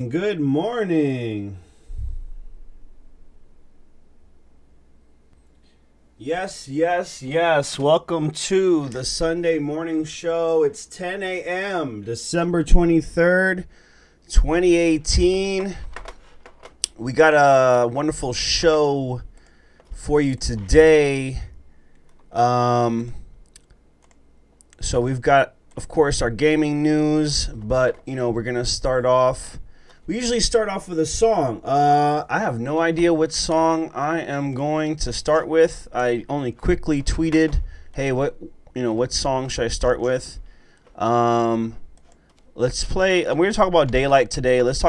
Good morning. Yes. Welcome to the Sunday morning show. It's 10 a.m., December 23rd, 2018. We got a wonderful show for you today. So we've got, of course, our gaming news, but, we're going to start off. We usually start off with a song. I have no idea what song I am going to start with. I only quickly tweeted, "Hey, what song should I start with?" Let's play. We're gonna talk about Daylyt today. Let's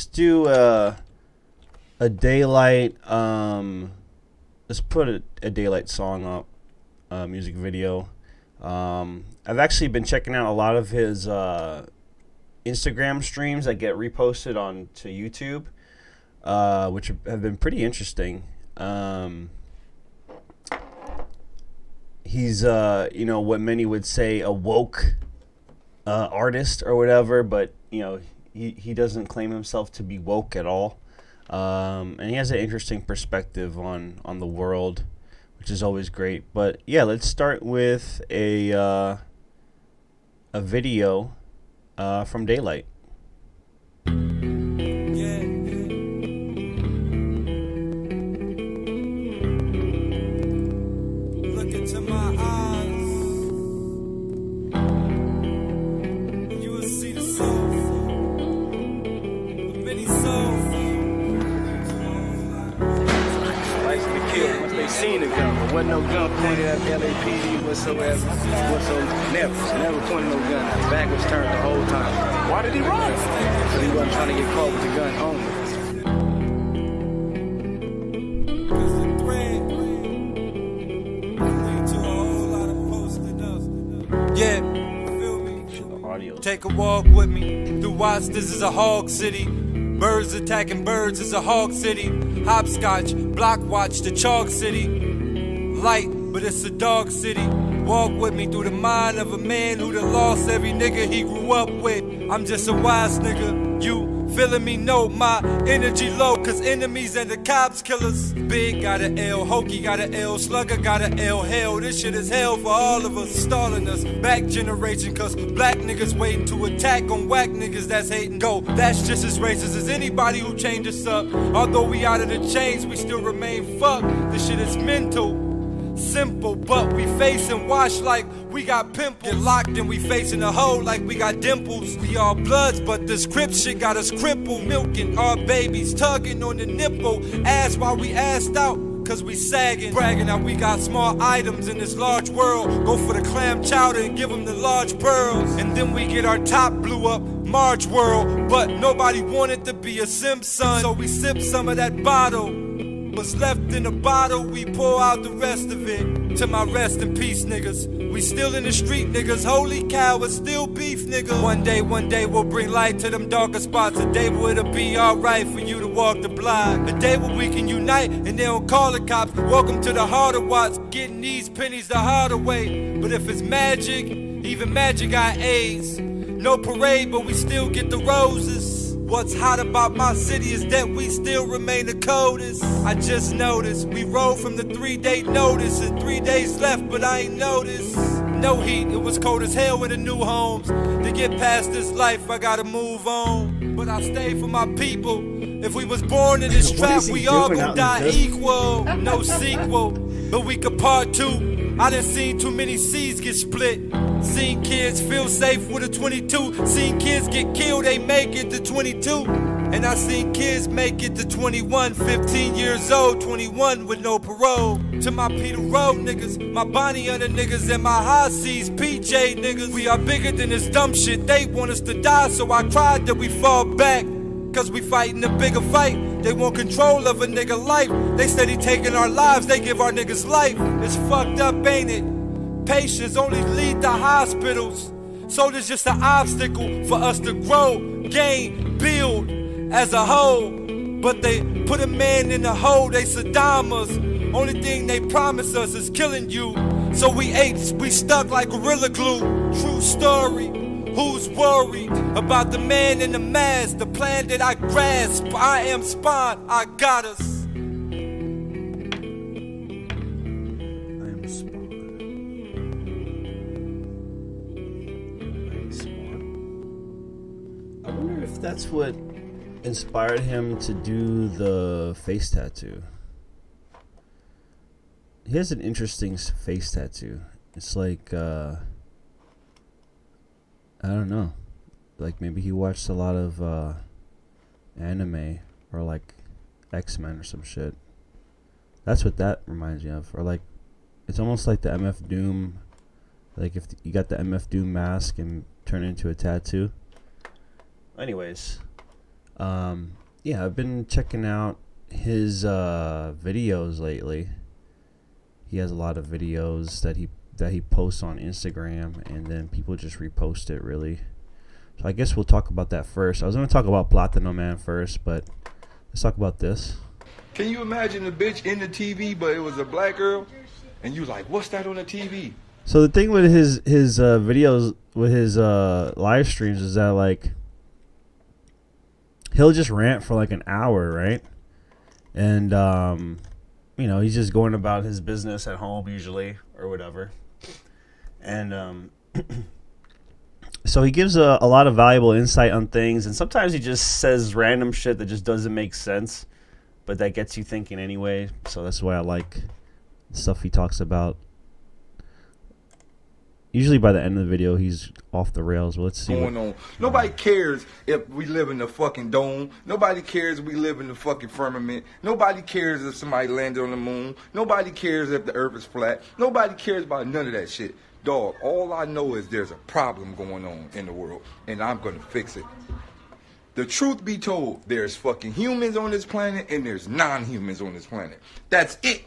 do a Daylyt. Let's put a Daylyt song up, music video. I've actually been checking out a lot of his Instagram streams that get reposted on to YouTube, which have been pretty interesting. He's what many would say a woke artist or whatever, but he doesn't claim himself to be woke at all, and he has an interesting perspective on the world, which is always great. But yeah, let's start with a video from Daylyt. Look into my eyes, you will see the soul, the many souls. Lights to kill once they seen the gun, but wasn't no gun pointed at LAPD whatsoever. Never pointed no gun. His back was turned the whole time. Why did he run? Because he wasn't trying to get caught with the gun on him. Yeah, feel me? Take a walk with me through Watts. This is a hog city. Birds attacking birds is a hog city. Hopscotch, block watch, the chalk city. Light, but it's a dog city. Walk with me through the mind of a man who done lost every nigga he grew up with. I'm just a wise nigga. You feeling me? No, my energy low, cause enemies and the cops killers. Big got an L, Hokey got an L, Slugger got an L. Hell, this shit is hell for all of us. Stalling us, back generation, cause black niggas waiting to attack on whack niggas that's hating. Go, that's just as racist as anybody who changed us up. Although we out of the chains, we still remain fucked. This shit is mental. Simple, but we face and wash like we got pimples. Get locked and we facing a hole like we got dimples. We all bloods, but this crip shit got us crippled. Milking our babies, tugging on the nipple. Ass while we assed out, cause we sagging. Bragging that we got small items in this large world. Go for the clam chowder and give them the large pearls. And then we get our top blew up, March world. But nobody wanted to be a Simpson, so we sip some of that bottle. What's left in the bottle, we pour out the rest of it. To my rest in peace niggas, we still in the street niggas. Holy cow, it's still beef nigga. One day we'll bring light to them darker spots. A day where it'll be alright for you to walk the block. A day where we can unite and they don't call the cops. Welcome to the heart of Watts, getting these pennies the harder way. But if it's magic, even magic got A's. No parade, but we still get the roses. What's hot about my city is that we still remain the coldest. I just noticed we rolled from the 3-day notice and 3 days left, but I ain't noticed. No heat, it was cold as hell in the new homes. To get past this life, I gotta move on. But I stay for my people. If we was born in this trap, we all gon' die equal. No sequel, but we could part two. I done seen too many seas get split. Seen kids feel safe with a 22. Seen kids get killed, they make it to 22. And I seen kids make it to 21, 15 years old, 21 with no parole. To my Peter Road niggas, my Bonnie Under niggas, and my High Seas PJ niggas. We are bigger than this dumb shit, they want us to die, so I cried that we fall back. Cause we fighting a bigger fight. They want control of a nigga life. They steady taking our lives, they give our niggas life. It's fucked up, ain't it? Patients only lead to hospitals. So there's just an obstacle for us to grow, gain, build as a whole. But they put a man in a hole, they Saddam us. Only thing they promise us is killing you. So we apes, we stuck like Gorilla Glue. True story. Who's worried about the man in the mask? The plan that I grasp, I am spawn, I got us. I am spawn. I am spawn. I wonder if that's what inspired him to do the face tattoo. He has an interesting face tattoo. It's like, I don't know. Like maybe he watched a lot of anime or like X-Men or some shit. That's what that reminds me of. Or like, it's almost like the MF Doom. Like if you got the MF Doom mask and turn it into a tattoo. Anyways, yeah, I've been checking out his videos lately. He has a lot of videos that he posts on Instagram, and then people just repost it, really. So I guess we'll talk about that first. I was going to talk about Platano Man first, but let's talk about this. Can you imagine a bitch in the TV, but it was a black girl, and you like, what's that on the TV? So the thing with his videos, with his live streams, is that like he'll just rant for like an hour, right? And you know, he's just going about his business at home usually or whatever. And so he gives a lot of valuable insight on things, and sometimes he just says random shit that just doesn't make sense, but that gets you thinking anyway. So that's why I like the stuff he talks about. Usually by the end of the video, he's off the rails. Well, let's see. Going on. Nobody cares if we live in the fucking dome. Nobody cares if we live in the fucking firmament. Nobody cares if somebody landed on the moon. Nobody cares if the earth is flat. Nobody cares about none of that shit. Dog, all I know is there's a problem going on in the world, and I'm going to fix it. The truth be told, there's fucking humans on this planet, and there's non-humans on this planet. That's it.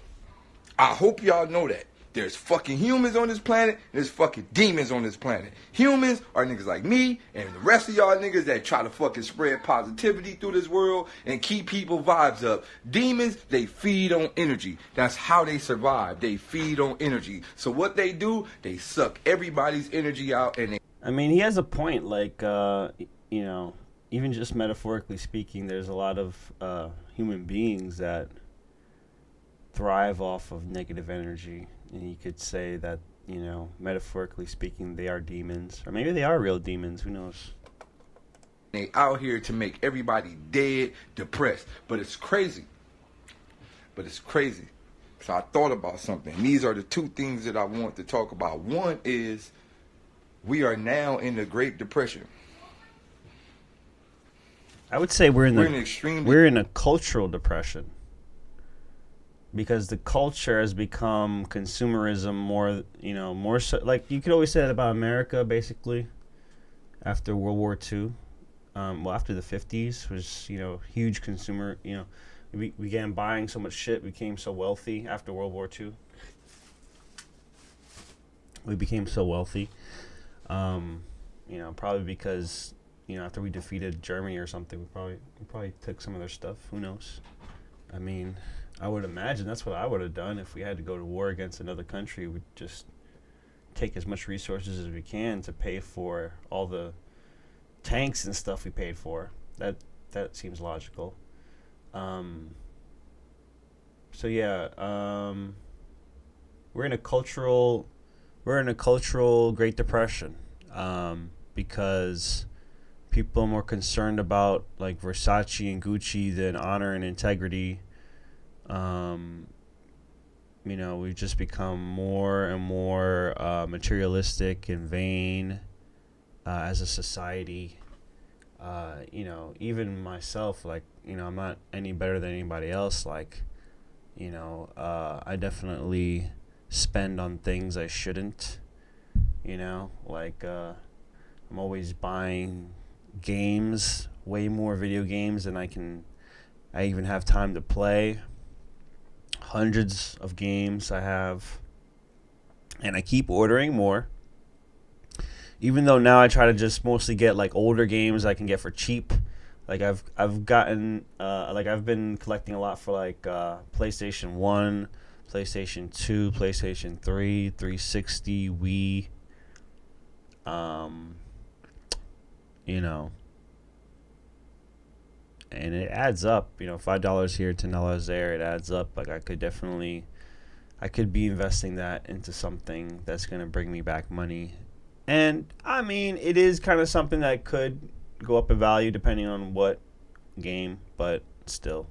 I hope y'all know that. There's fucking humans on this planet, and there's fucking demons on this planet. Humans are niggas like me, and the rest of y'all niggas that try to fucking spread positivity through this world and keep people vibes up. Demons, they feed on energy. That's how they survive. They feed on energy. So what they do, they suck everybody's energy out, and they... I mean, he has a point. Like, you know, even just metaphorically speaking, there's a lot of human beings that thrive off of negative energy. And you could say that, you know, metaphorically speaking, they are demons. Or maybe they are real demons. Who knows? They out here to make everybody dead, depressed. But it's crazy. So I thought about something. These are the two things that I want to talk about. One is we are now in the Great Depression. I would say we're in a cultural depression. Because the culture has become consumerism more, you know, more so. Like, you could always say that about America, basically, after World War II. Well, after the 50s was, you know, huge consumer, you know, we began buying so much shit, became so wealthy after World War II. We became so wealthy, you know, probably because, you know, after we defeated Germany or something, we probably took some of their stuff. Who knows? I mean, I would imagine that's what I would have done if we had to go to war against another country. We'd just take as much resources as we can to pay for all the tanks and stuff we paid for. That seems logical. So yeah, we're in a cultural Great Depression, because people are more concerned about like Versace and Gucci than honor and integrity. You know, we've just become more and more materialistic and vain as a society. You know, even myself, like, you know, I'm not any better than anybody else. Like, you know, I definitely spend on things I shouldn't. You know, like, I'm always buying games, way more video games than I even have time to play. Hundreds of games I have, and I keep ordering more, even though now I try to just mostly get like older games I can get for cheap. Like I've gotten like I've been collecting a lot for like PlayStation 1, PlayStation 2, PlayStation 3, 360, Wii, you know, and it adds up. You know, $5 here, $10 there, it adds up. Like I could be investing that into something that's going to bring me back money. And I mean, it is kind of something that could go up in value depending on what game, but still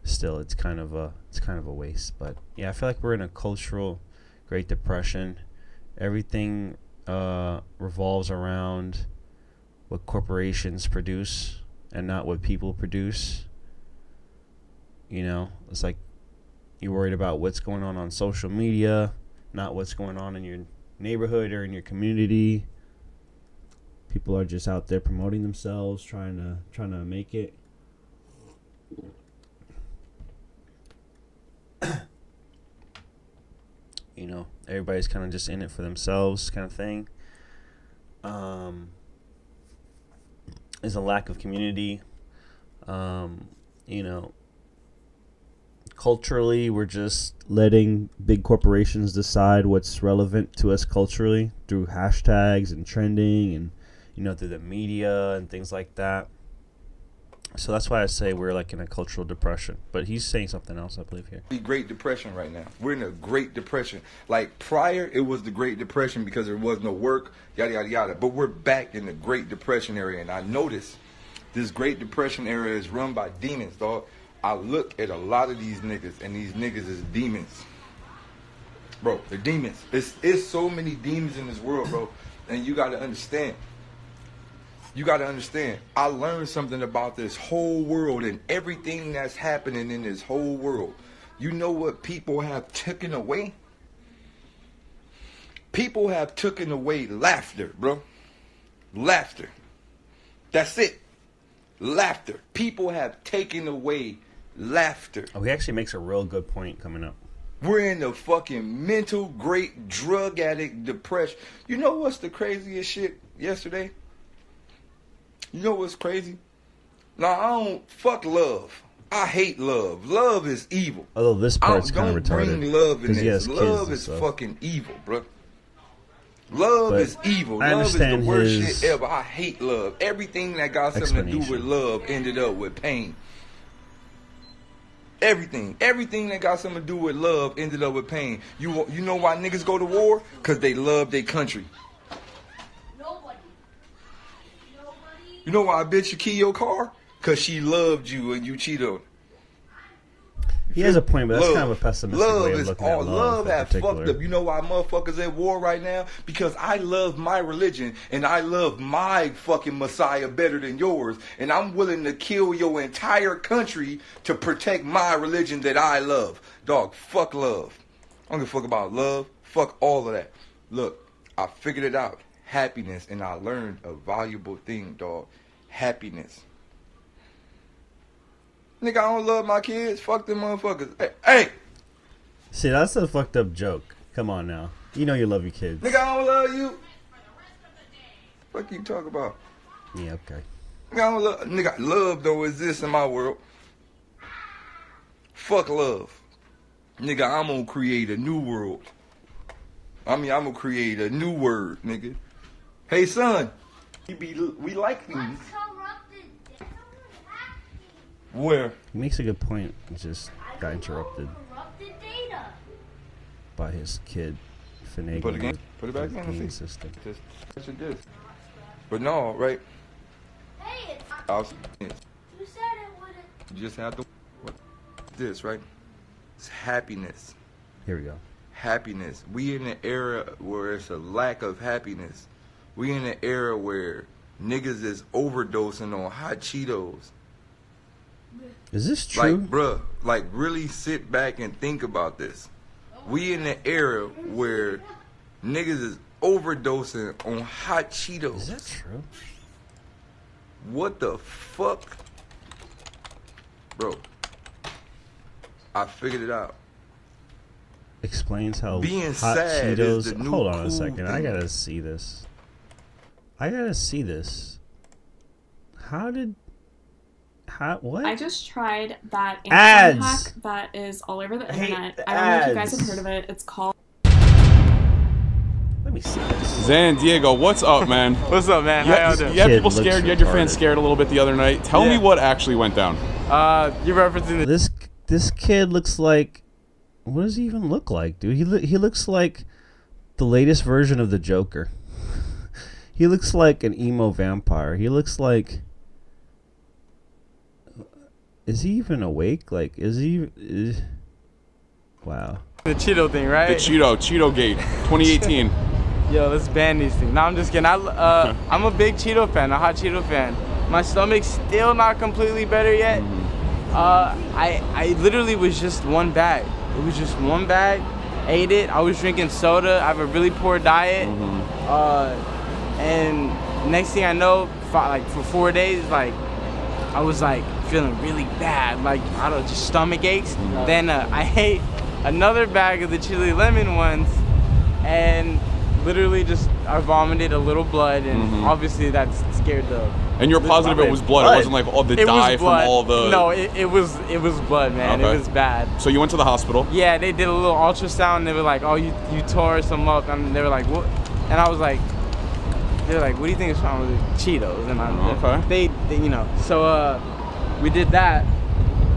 it's kind of a waste. But yeah, I feel like we're in a cultural Great Depression. Everything revolves around what corporations produce and not what people produce. You know, it's like you're worried about what's going on social media, not what's going on in your neighborhood or in your community. People are just out there promoting themselves, trying to make it. You know, everybody's kind of just in it for themselves, kind of thing. There's a lack of community. You know, culturally, we're just letting big corporations decide what's relevant to us culturally through hashtags and trending and, you know, through the media and things like that. So that's why I say we're like in a cultural depression. But he's saying something else, I believe, here. The Great Depression right now. We're in a Great Depression. Like prior, it was the Great Depression because there was no work, yada, yada, yada. But we're back in the Great Depression area. And I notice this Great Depression area is run by demons, dog. I look at a lot of these niggas, and these niggas is demons. Bro, they're demons. It's so many demons in this world, bro. And you got to understand. You got to understand, I learned something about this whole world and everything that's happening in this whole world. You know what people have taken away? People have taken away laughter, bro. Laughter. That's it. Laughter. People have taken away laughter. Oh, he actually makes a real good point coming up. We're in the fucking mental, great drug addict depression. You know what's the craziest shit yesterday? You know what's crazy? Now, I don't fuck love. I hate love. Love is evil. Although this part's kind of retarded. Don't bring love in this. Love is fucking evil, bro. Love is evil. Love is the worst shit ever. I hate love. Everything that got something to do with love ended up with pain. Everything that got something to do with love ended up with pain. You know why niggas go to war? Because they love their country. You know why a bitch should kill your car? Because she loved you and you cheated on her. He has a point, but that's kind of a pessimistic way of looking at love. Love has fucked up. You know why motherfuckers at war right now? Because I love my religion and I love my fucking Messiah better than yours. And I'm willing to kill your entire country to protect my religion that I love. Dog, fuck love. I don't give a fuck about love. Fuck all of that. Look, I figured it out. Happiness, and I learned a valuable thing, dog. Happiness. Nigga, I don't love my kids. Fuck them motherfuckers. Hey! See, that's a fucked up joke. Come on now. You know you love your kids. Nigga, I don't love you. Fuck you talk about? Yeah, okay. Nigga, I don't love. Nigga, love don't exist in my world. Fuck love. Nigga, I'm gonna create a new world. I'm gonna create a new word, nigga. Hey, son. We like these. Where? He makes a good point. He just got interrupted by his kid finagling Put it back the in. System. Just touch it this. But no, right? Hey, You said it wouldn't. You just have to. What? This, right? It's happiness. Here we go. Happiness. We in an era where it's a lack of happiness. We in an era where niggas is overdosing on hot Cheetos. Is this true? Like, bruh, like really sit back and think about this. We in an era where niggas is overdosing on hot Cheetos. Is that true? What the fuck? Bro, I figured it out. Explains how being hot sad Cheetos. is the new Hold on a cool second. thing. I gotta see this. What? I just tried that Ads. Amazon hack that is all over the I hate internet. the I don't know if you guys ads. have heard of it. It's called. Let me see this. San Diego, what's up, man? What's up, man? How y'all doing? You had Kid people looks scared. You had your fans retarded. scared a little bit the other night. Tell me what actually went down. You're referencing the This kid looks like, what does he even look like, dude? He looks like the latest version of the Joker. He looks like an emo vampire. He looks like, is he even awake? Like, wow. the Cheeto thing, right? The Cheeto Gate, 2018. Yo, let's ban these things. No, I'm just kidding. I'm a big Cheeto fan, a hot Cheeto fan. My stomach's still not completely better yet. I literally was just one bag. It was just one bag. Ate it. I was drinking soda. I have a really poor diet. And next thing I know, for 4 days, like I was like feeling really bad, like I don't know, just stomach aches. Then I ate another bag of the chili lemon ones, and literally just I vomited a little blood, and obviously that scared the. And you're positive it was blood. It wasn't like all the dye from all the. No, it was blood, man. Okay. It was bad. So you went to the hospital. Yeah, they did a little ultrasound. And they were like, "Oh, you tore some up," and they were like, "What?" And I was like, "They were like, what do you think is wrong with the Cheetos?" And they you know. So we did that,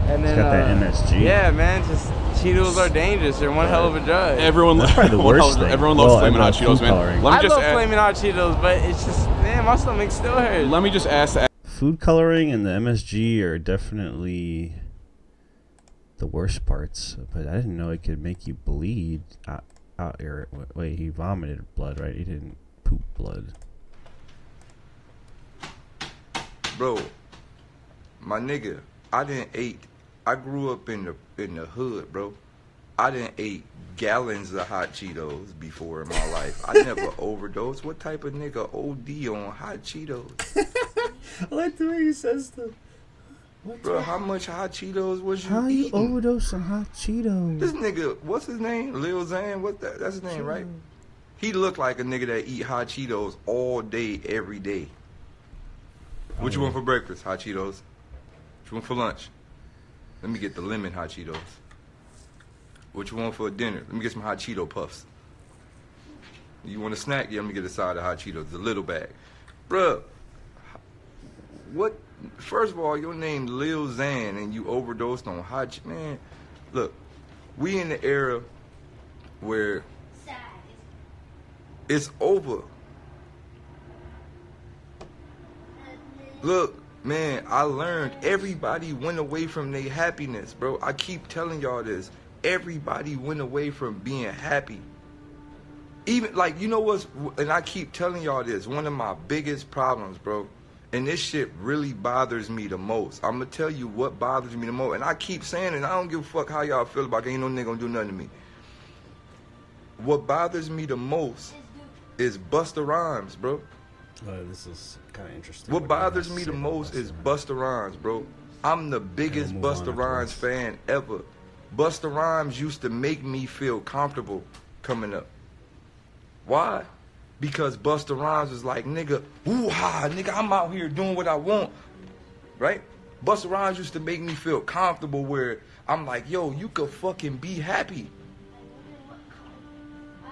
and then Got that MSG. Yeah, man, just Cheetos are dangerous. They're one hell of a drug. Everyone, That's probably the worst thing. Everyone loves Well, Flamin' Hot food Cheetos, man. coloring. Let me I just love Flamin' Hot Cheetos, but it's just, man, my stomach still hurts. Let me just ask. Food coloring and the MSG are definitely the worst parts, but I didn't know it could make you bleed out here. Wait, he vomited blood, right? He didn't poop blood. Bro, my nigga, I grew up in the hood, bro. I didn't eat gallons of hot Cheetos before in my life. I never overdosed. What type of nigga OD on hot Cheetos? I like the way he says stuff. Bro, how much hot Cheetos was you How eating? you overdose on hot Cheetos? This nigga, what's his name? Lil Xan? That's his name, right? He looked like a nigga that eat hot Cheetos all day, every day. What you want for breakfast? Hot Cheetos. What you want for lunch? Let me get the lemon hot Cheetos. What you want for dinner? Let me get some hot Cheeto puffs. You want a snack? Yeah, let me get a side of hot Cheetos, a little bag. Bruh, what? First of all, your name Lil Xan and you overdosed on hot man. Look, we in the era where it's over. Look, man, I learned everybody went away from their happiness, bro. I keep telling y'all this. Everybody went away from being happy. Even, like, you know what's, and I keep telling y'all this, one of my biggest problems, bro, and this shit really bothers me the most. I'm going to tell you what bothers me the most, and I keep saying it, I don't give a fuck how y'all feel about it, ain't no nigga gonna do nothing to me. What bothers me the most is Busta Rhymes, bro. This is kind of interesting. What bothers me the most is Busta Rhymes, bro. I'm the biggest Busta Rhymes fan ever. Busta Rhymes used to make me feel comfortable coming up. Why? Because Busta Rhymes was like, nigga, ooh-ha, nigga, I'm out here doing what I want, right? Busta Rhymes used to make me feel comfortable where I'm like, yo, you could fucking be happy.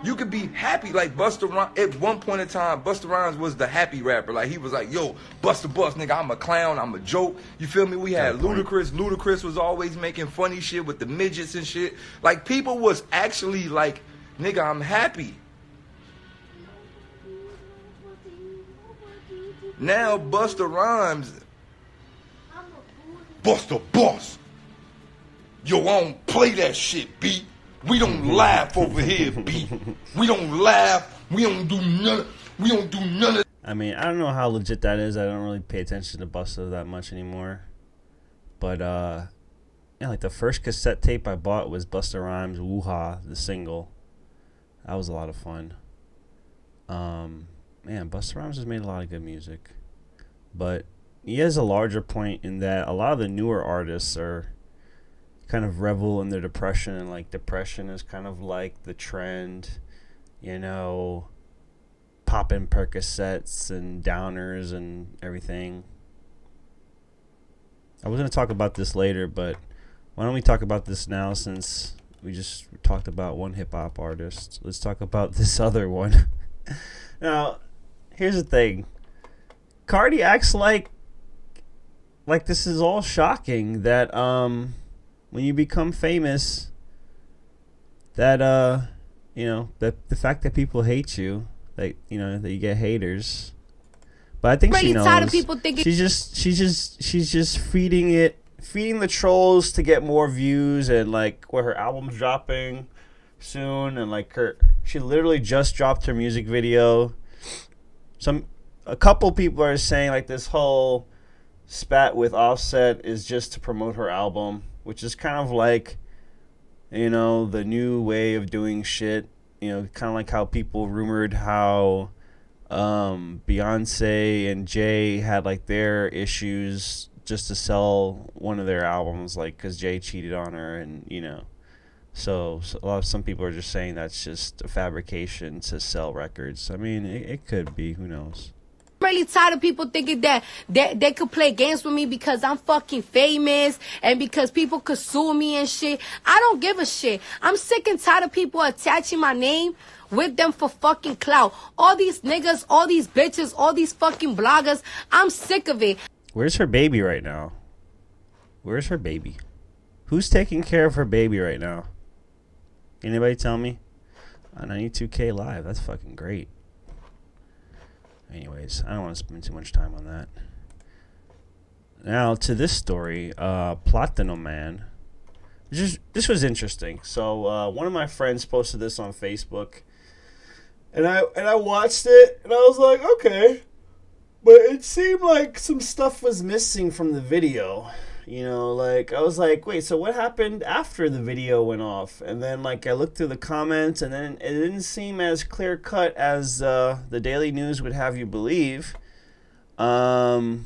You could be happy. Like Busta Rhymes, at one point in time, Busta Rhymes was the happy rapper. Like he was like, yo, Busta Bust, nigga, I'm a clown, I'm a joke. You feel me? We had Ludacris. Ludacris was always making funny shit with the midgets and shit. Like people was actually like, nigga, I'm happy. Now Busta Rhymes, Busta Bust. Yo, I don't play that shit, B. We don't laugh over here, B. We don't laugh. We don't do none. We don't do none of. I mean, I don't know how legit that is. I don't really pay attention to Busta that much anymore. But yeah, like the first cassette tape I bought was Busta Rhymes' "Woo-Ha," the single. That was a lot of fun. Man, Busta Rhymes has made a lot of good music, but he has a larger point in that a lot of the newer artists are kind of revel in their depression, and like depression is kind of like the trend, you know, popping Percocets and downers and everything. I was going to talk about this later, but why don't we talk about this now since we just talked about one hip-hop artist. Let's talk about this other one. Now, here's the thing. Cardi acts like this is all shocking, that when you become famous, that you know, that the fact that people hate you, that, you know, that you get haters. But I think she knows. Tired of people thinking she's just feeding the trolls to get more views, and like where her album's dropping soon, and like she literally just dropped her music video. A couple people are saying like this whole spat with Offset is just to promote her album, which is kind of like, you know, the new way of doing shit. You know, kind of like how people rumored how Beyonce and Jay had like their issues just to sell one of their albums, like because Jay cheated on her, and you know, so some people are just saying that's just a fabrication to sell records. I mean, it could be, who knows. I'm really tired of people thinking that they could play games with me because I'm fucking famous and because people could sue me and shit. I don't give a shit. I'm sick and tired of people attaching my name with them for fucking clout. All these niggas, all these bitches, all these fucking bloggers, I'm sick of it. Where's her baby right now? Where's her baby? Who's taking care of her baby right now? Anybody tell me? 92K live. That's fucking great. Anyways, I don't want to spend too much time on that. Now to this story, Platano man. This was interesting. So one of my friends posted this on Facebook, and I watched it, and I was like, okay, but it seemed like some stuff was missing from the video. You know, like, I was like, wait, so what happened after the video went off? And then, like, I looked through the comments, and then it didn't seem as clear-cut as the Daily News would have you believe. So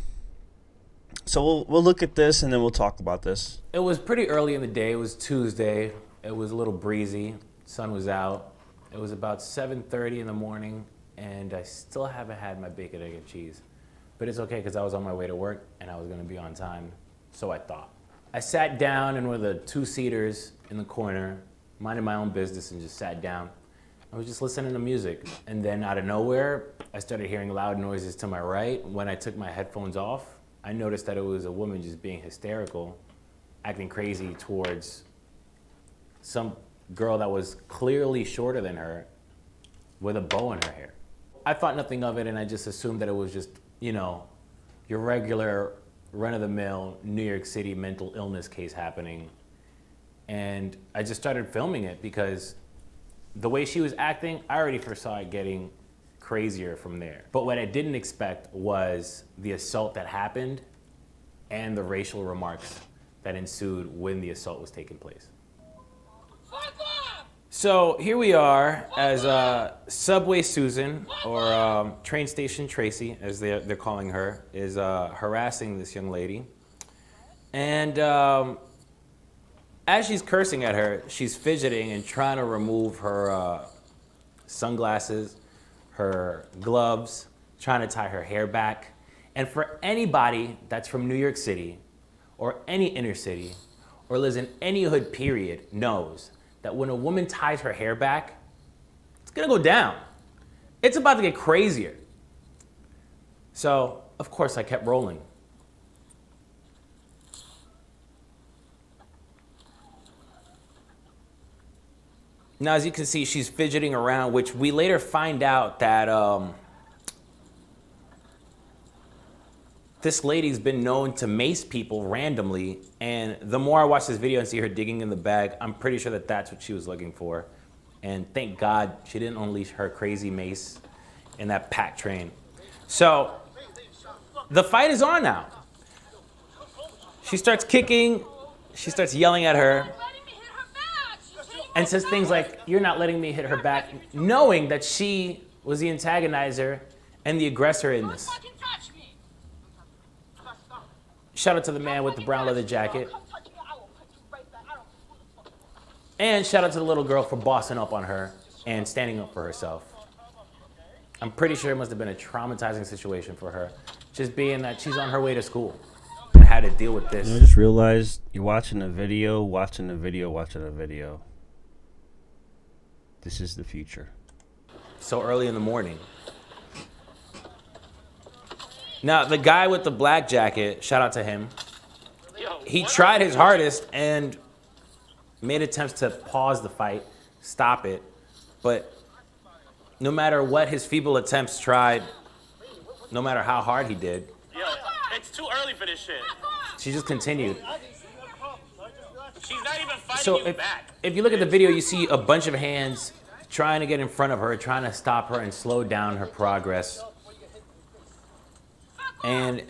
we'll look at this, and then we'll talk about this. It was pretty early in the day. It was Tuesday. It was a little breezy. Sun was out. It was about 7:30 in the morning, and I still haven't had my bacon, egg, and cheese. But it's okay, because I was on my way to work, and I was going to be on time. So I thought. I sat down in one of the two-seaters in the corner, minded my own business, and just sat down. I was just listening to music. And then out of nowhere, I started hearing loud noises to my right. When I took my headphones off, I noticed that it was a woman just being hysterical, acting crazy towards some girl that was clearly shorter than her with a bow in her hair. I thought nothing of it, and I just assumed that it was just, you know, your regular run-of-the-mill New York City mental illness case happening. And I just started filming it because the way she was acting, I already foresaw it getting crazier from there. But what I didn't expect was the assault that happened and the racial remarks that ensued when the assault was taking place. So here we are as Subway Susan, or Train Station Tracy, as they're calling her, is harassing this young lady. And as she's cursing at her, she's fidgeting and trying to remove her sunglasses, her gloves, trying to tie her hair back. And for anybody that's from New York City or any inner city or lives in any hood period knows that when a woman ties her hair back, it's gonna go down. It's about to get crazier. So, of course, I kept rolling. Now, as you can see, she's fidgeting around, which we later find out that this lady's been known to mace people randomly, and the more I watch this video and see her digging in the bag, I'm pretty sure that that's what she was looking for. And thank God she didn't unleash her crazy mace in that pack train. So the fight is on now. She starts kicking, she starts yelling at her, and says things like, "You're not letting me hit her back," knowing that she was the antagonizer and the aggressor in this. Shout out to the man with the brown leather jacket. And shout out to the little girl for bossing up on her and standing up for herself. I'm pretty sure it must have been a traumatizing situation for her, just being that she's on her way to school and had to deal with this. I just realized you're watching a video, watching a video, watching a video. This is the future. so early in the morning. Now, the guy with the black jacket, shout out to him, he tried his hardest and made attempts to pause the fight, stop it, but no matter what his feeble attempts tried, no matter how hard he did, it's too early for this shit. she just continued. She's not even fighting So you back. if you look at the video, you see a bunch of hands trying to get in front of her, trying to stop her and slow down her progress. And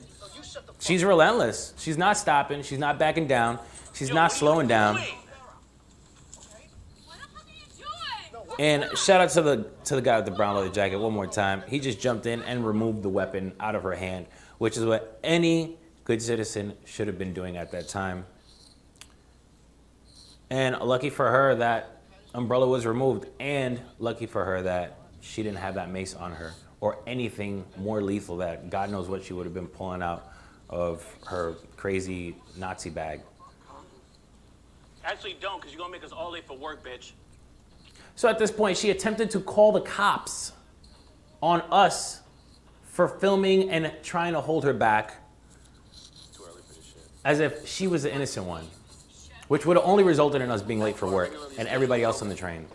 she's relentless. She's not stopping. She's not backing down. She's not slowing down. And shout out to the guy with the brown leather jacket one more time. He just jumped in and removed the weapon out of her hand, which is what any good citizen should have been doing at that time. And lucky for her that umbrella was removed, and lucky for her that she didn't have that mace on her or anything more lethal that God knows what she would have been pulling out of her crazy Nazi bag. Actually, don't, because you're going to make us all late for work, bitch. So at this point, she attempted to call the cops on us for filming and trying to hold her back as if she was the innocent one, which would have only resulted in us being late for work and everybody else on the train.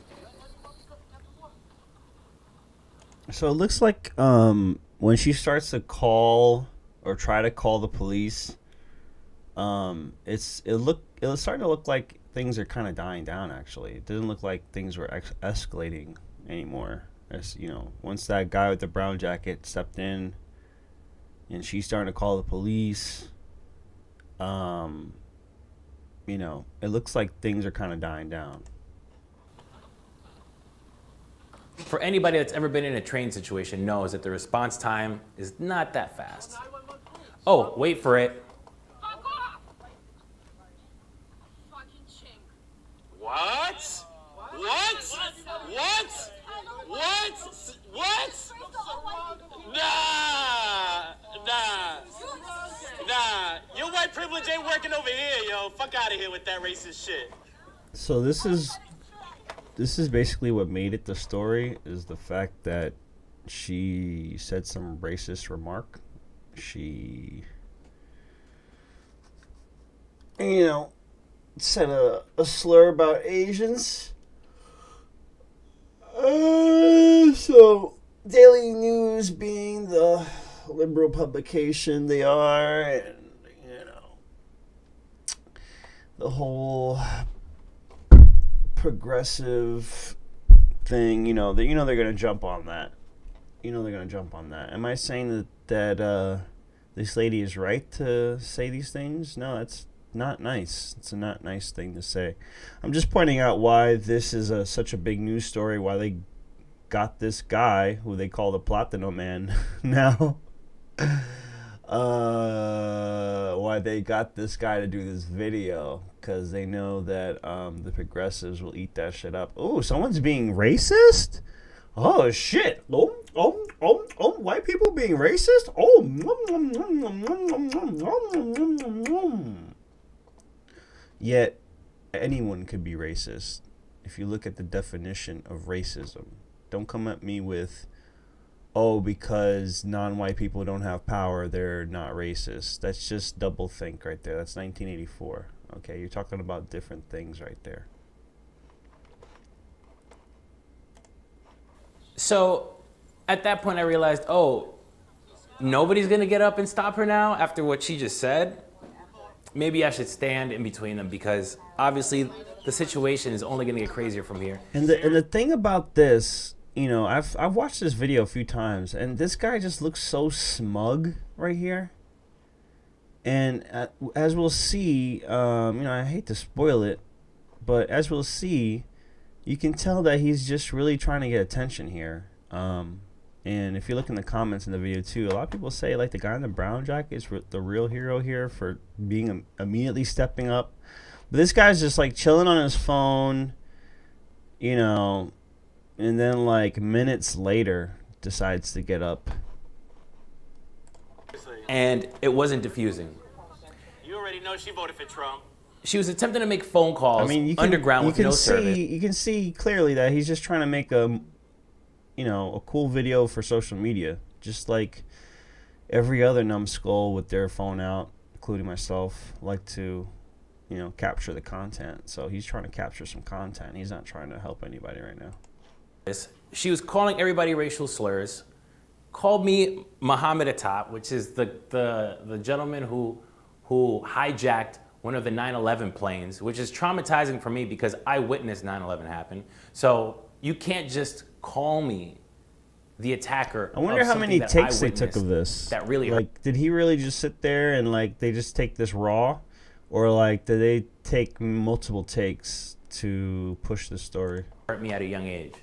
So it looks like when she starts to call or try to call the police, it's starting to look like things are kind of dying down. Actually, it didn't look like things were escalating anymore. As you know, once that guy with the brown jacket stepped in, and she's starting to call the police, you know, it looks like things are kind of dying down. For anybody that's ever been in a train situation knows that the response time is not that fast. Oh, wait for it. What? What? What? What? Nah. Your white privilege ain't working over here, yo. Fuck out of here with that racist shit. So this is basically what made it the story, is the fact that she said some racist remark. She, you know, said a slur about Asians. So Daily News, being the liberal publication they are, and you know, the whole progressive thing, they're gonna jump on that. They're gonna jump on that. Am I saying that this lady is right to say these things? No, that's not nice. It's a not nice thing to say. I'm just pointing out why this is such a big news story. Why they got this guy who they call the Platano man now. Why they got this guy to do this video, because they know that the progressives will eat that shit up. Oh, someone's being racist? Oh shit. White people being racist? Yet anyone could be racist if you look at the definition of racism. Don't come at me with, oh, because non-white people don't have power, they're not racist. That's just double think right there. That's 1984. Okay, you're talking about different things right there. So at that point I realized, oh, nobody's gonna get up and stop her now after what she just said. Maybe I should stand in between them, because obviously the situation is only gonna get crazier from here. And the thing about this, I've watched this video a few times, and this guy just looks so smug right here. And as we'll see, I hate to spoil it, but as we'll see, you can tell that he's just really trying to get attention here. And if you look in the comments in the video too, a lot of people say like the guy in the brown jacket is the real hero here for being immediately stepping up. But this guy's just like chilling on his phone, and then like minutes later decides to get up. And it wasn't diffusing. You already know she voted for Trump. She was attempting to make phone calls underground with no service. You can see clearly that he's just trying to make a you know, a cool video for social media, just like every other numbskull with their phone out, including myself, like to, you know, capture the content. So he's trying to capture some content. He's not trying to help anybody right now. She was calling everybody racial slurs, called me Muhammad Atop, which is the gentleman who hijacked one of the 9/11 planes, which is traumatizing for me because I witnessed 9/11 happen. So you can't just call me the attacker. I wonder how many takes they took of this. That really, like, did he really just sit there and like they just take this raw, or like did they take multiple takes to push the story? Hurt me at a young age.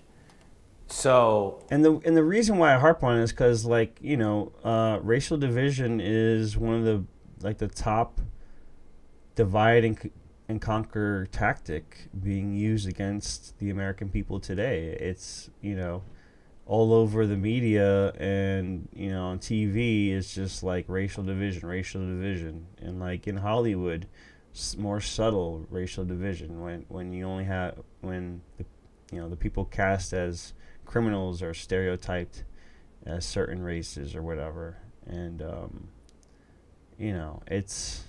So and the reason why I harp on it is because, like, you know, racial division is one of the top divide and conquer tactic being used against the American people today. It's, you know, all over the media and, you know, on TV. It's just like racial division, and like in Hollywood, more subtle racial division when you only have the people cast as criminals are stereotyped as certain races or whatever. And you know, it's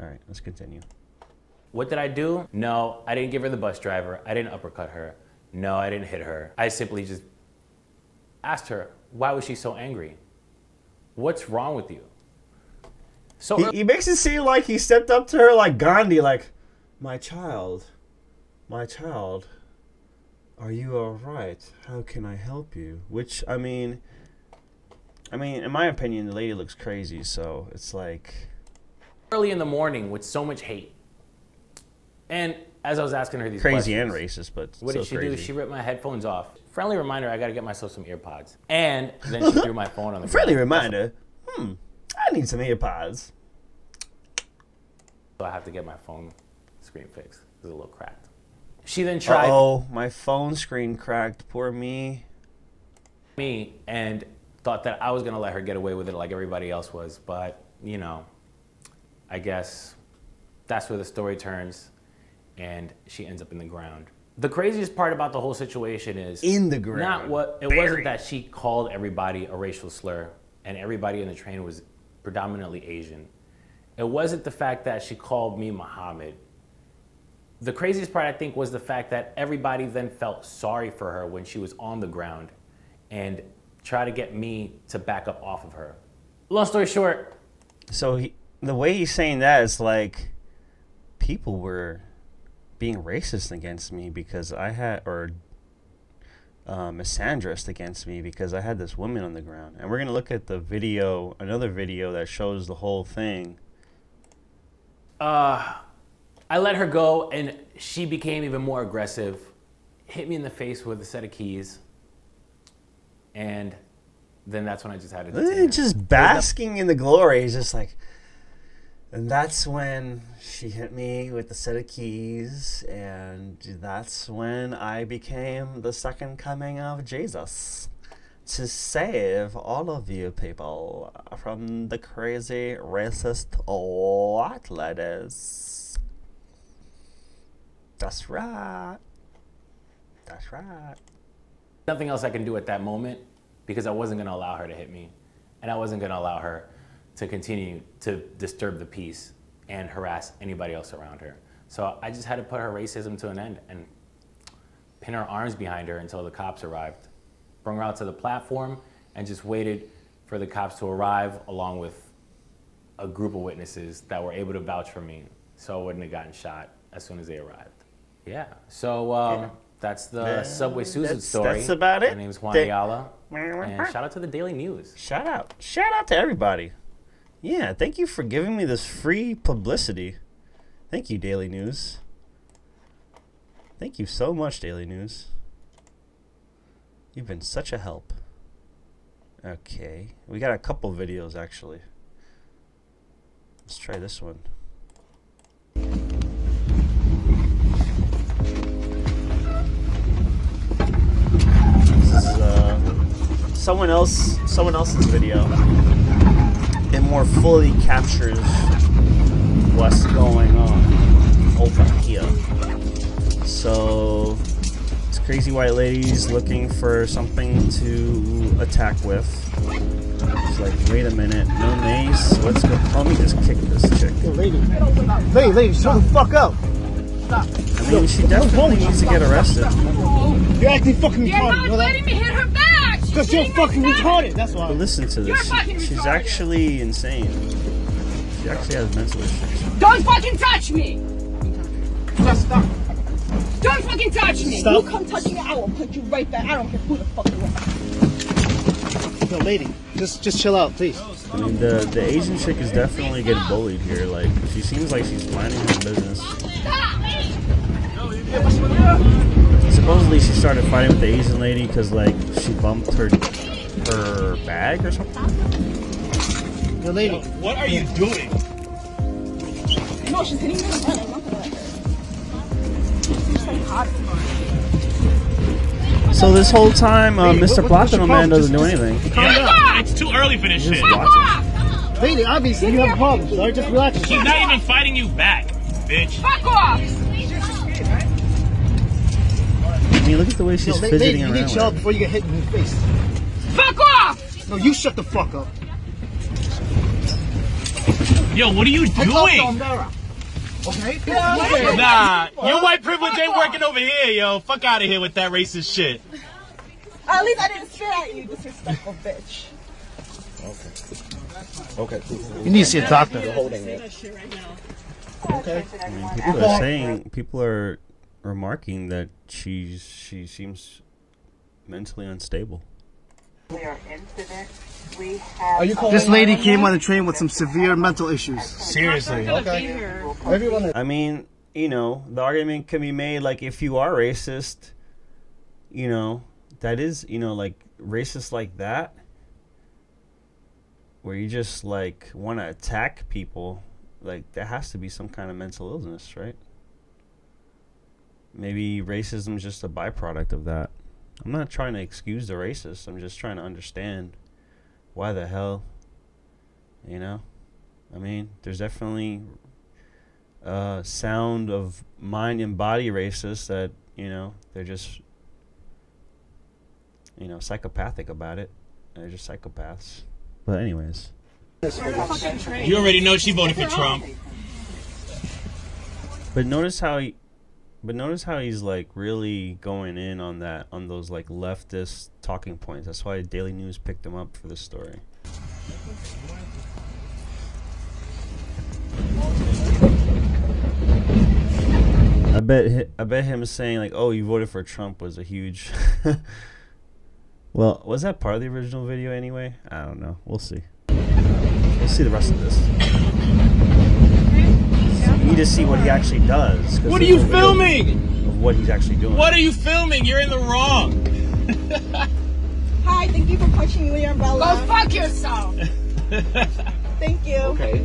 all right. Let's continue. What did I do? No, I didn't give her the bus driver. I didn't uppercut her. No, I didn't hit her. I simply just asked her, why was she so angry? What's wrong with you? So he makes it seem like he stepped up to her like Gandhi, like, my child, are you all right? How can I help you? Which, I mean, in my opinion, the lady looks crazy. So it's like early in the morning with so much hate. And as I was asking her these crazy questions, and racist, but what did she crazy. do? She ripped my headphones off. Friendly reminder, I got to get myself some earpods. And then she threw my phone on the friendly ground. reminder, I need some earpods. So I have to get my phone screen fixed. It's a little cracked. She then tried my phone screen cracked. Poor me. And thought that I was going to let her get away with it like everybody else was. But, you know, I guess that's where the story turns. And she ends up in the ground. The craziest part about the whole situation is in the ground. Wasn't that she called everybody a racial slur and everybody in the train was predominantly Asian. It wasn't the fact that she called me Muhammad. The craziest part, I think, was the fact that everybody then felt sorry for her when she was on the ground and tried to get me to back up off of her. Long story short. So the way he's saying that is like people were being racist against me because I had, or misandrist against me because I had this woman on the ground. And we're going to look at the video, another video that shows the whole thing. I let her go and she became even more aggressive, hit me in the face with a set of keys. And then that's when I just had to detain her. Just basking in the glory. He's just like, and that's when she hit me with the set of keys, and that's when I became the second coming of Jesus to save all of you people from the crazy racist white ladies. That's right. That's right. Nothing else I can do at that moment because I wasn't going to allow her to hit me, and I wasn't going to allow her to continue to disturb the peace and harass anybody else around her. So I just had to put her racism to an end and pin her arms behind her until the cops arrived. Bring her out to the platform and just waited for the cops to arrive along with a group of witnesses that were able to vouch for me so I wouldn't have gotten shot as soon as they arrived. Yeah, so that's the Subway Suicide story. That's about it. My name is Juan Ayala, and shout out to the Daily News. Shout out to everybody. Yeah, thank you for giving me this free publicity. Thank you, Daily News. Thank you so much, Daily News. You've been such a help. Okay, we got a couple videos actually. Let's try this one. This is someone else's video. It more fully captures what's going on over here. So it's crazy white lady's looking for something to attack with. It's like, wait a minute, no mace. Let's go. Let me just kick this chick. Yo, lady, shut the fuck up. I mean, she definitely needs to get arrested. You're acting fucking retarded. You're not letting me hit her back. Because you're fucking retarded. That's why. But listen to this. She's actually insane. She actually has mental issues. Don't fucking touch me. Stop. Don't fucking touch me. Stop. You come touch me, I will put you right back. I don't care who the fuck you are. Yo, lady, just chill out, please. I mean, the Asian chick is definitely getting bullied here. Like, she seems like she's minding her business. Supposedly, she started fighting with the Asian lady because, like, she bumped her bag or something. Yo, lady, what are you doing? No, she's hitting me in the head. I'm not gonna let her. She's like hot. So this whole time, Mr. Platano Man doesn't do anything. Yeah, it's too early for this shit. Lady, obviously you have problems, so just relax. She's not even fighting you back, bitch. Fuck off! I mean, look at the way she's fidgeting around. You need to chill out before you get hit in the face. Fuck off! No, you shut the fuck up. Yo, what are you doing? Okay? Nah, your white privilege ain't working over here, yo. Fuck out of here with that racist shit. At least I didn't spit at you, disrespectful bitch. Okay. You need to see a doctor. Okay. I mean, people are remarking that she seems mentally unstable. This lady came on the train with some severe mental issues. Seriously. Okay. I mean, you know, the argument can be made, like, if you are racist, you know, that is, you know, like, racist like that, where you just, like, want to attack people, like, there has to be some kind of mental illness, right? Maybe racism is just a byproduct of that. I'm not trying to excuse the racist. I'm just trying to understand why the hell, you know? I mean, there's definitely sound of mind and body racists that, you know, they're just, you know, psychopathic about it. They're just psychopaths. But anyways. You already know she voted for Trump. But notice how he's like really going in on those like leftist talking points. That's why Daily News picked him up for this story. I bet him saying like, "Oh, you voted for Trump" was a huge. Well, was that part of the original video anyway? I don't know. We'll see. We'll see the rest of this. So you need to see what he actually does. What are you filming? Of what he's actually doing. What are you filming? You're in the wrong. Hi, thank you for punching me with your umbrella. Go fuck yourself. Thank you. Okay.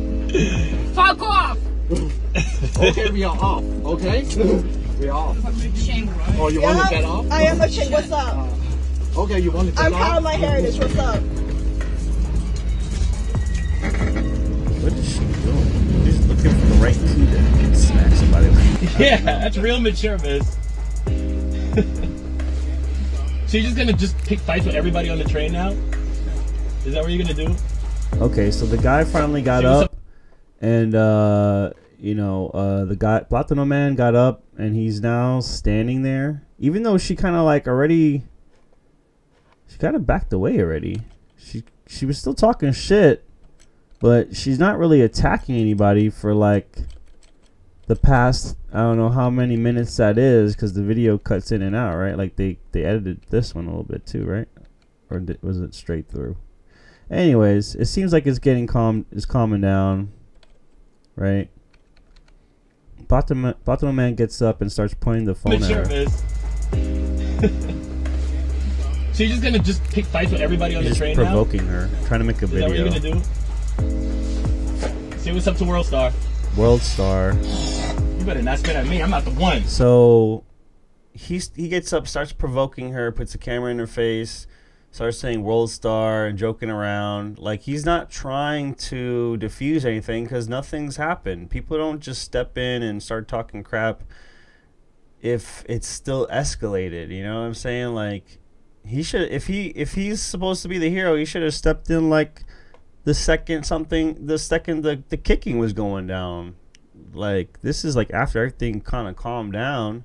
Fuck off. Okay, we are off. Okay? We are off. Oh, you want to get off? I am a chick. What's up? Okay, you want to get I'm off? proud of my heritage. What's up? What is she doing? She's looking for the right key to smack somebody with. Yeah, that's real mature, miss. So you're just gonna pick fights with everybody on the train now? Is that what you're gonna do? Okay, so the guy finally got up, and you know, the guy Platano Man got up, and he's now standing there. Even though she kind of like already, she kind of backed away already. She was still talking shit, but she's not really attacking anybody for like the past, I don't know how many minutes that is, because the video cuts in and out, right? Like they edited this one a little bit too, right? Or was it straight through? Anyways, it seems like it's getting calming down, right? Platano Man gets up and starts pointing the phone at her. So you're gonna pick fights with everybody on the train now? Provoking her, trying to make a video. Is that what you're gonna do? Say what's up to World Star. World Star. You better not spit at me. I'm not the one. So he gets up, starts provoking her, puts the camera in her face, starts saying World Star and joking around. Like, he's not trying to diffuse anything because nothing's happened. People don't just step in and start talking crap if it's still escalated. You know what I'm saying? Like, he should, if he's supposed to be the hero, he should have stepped in like the second the kicking was going down. Like, this is like after everything kind of calmed down,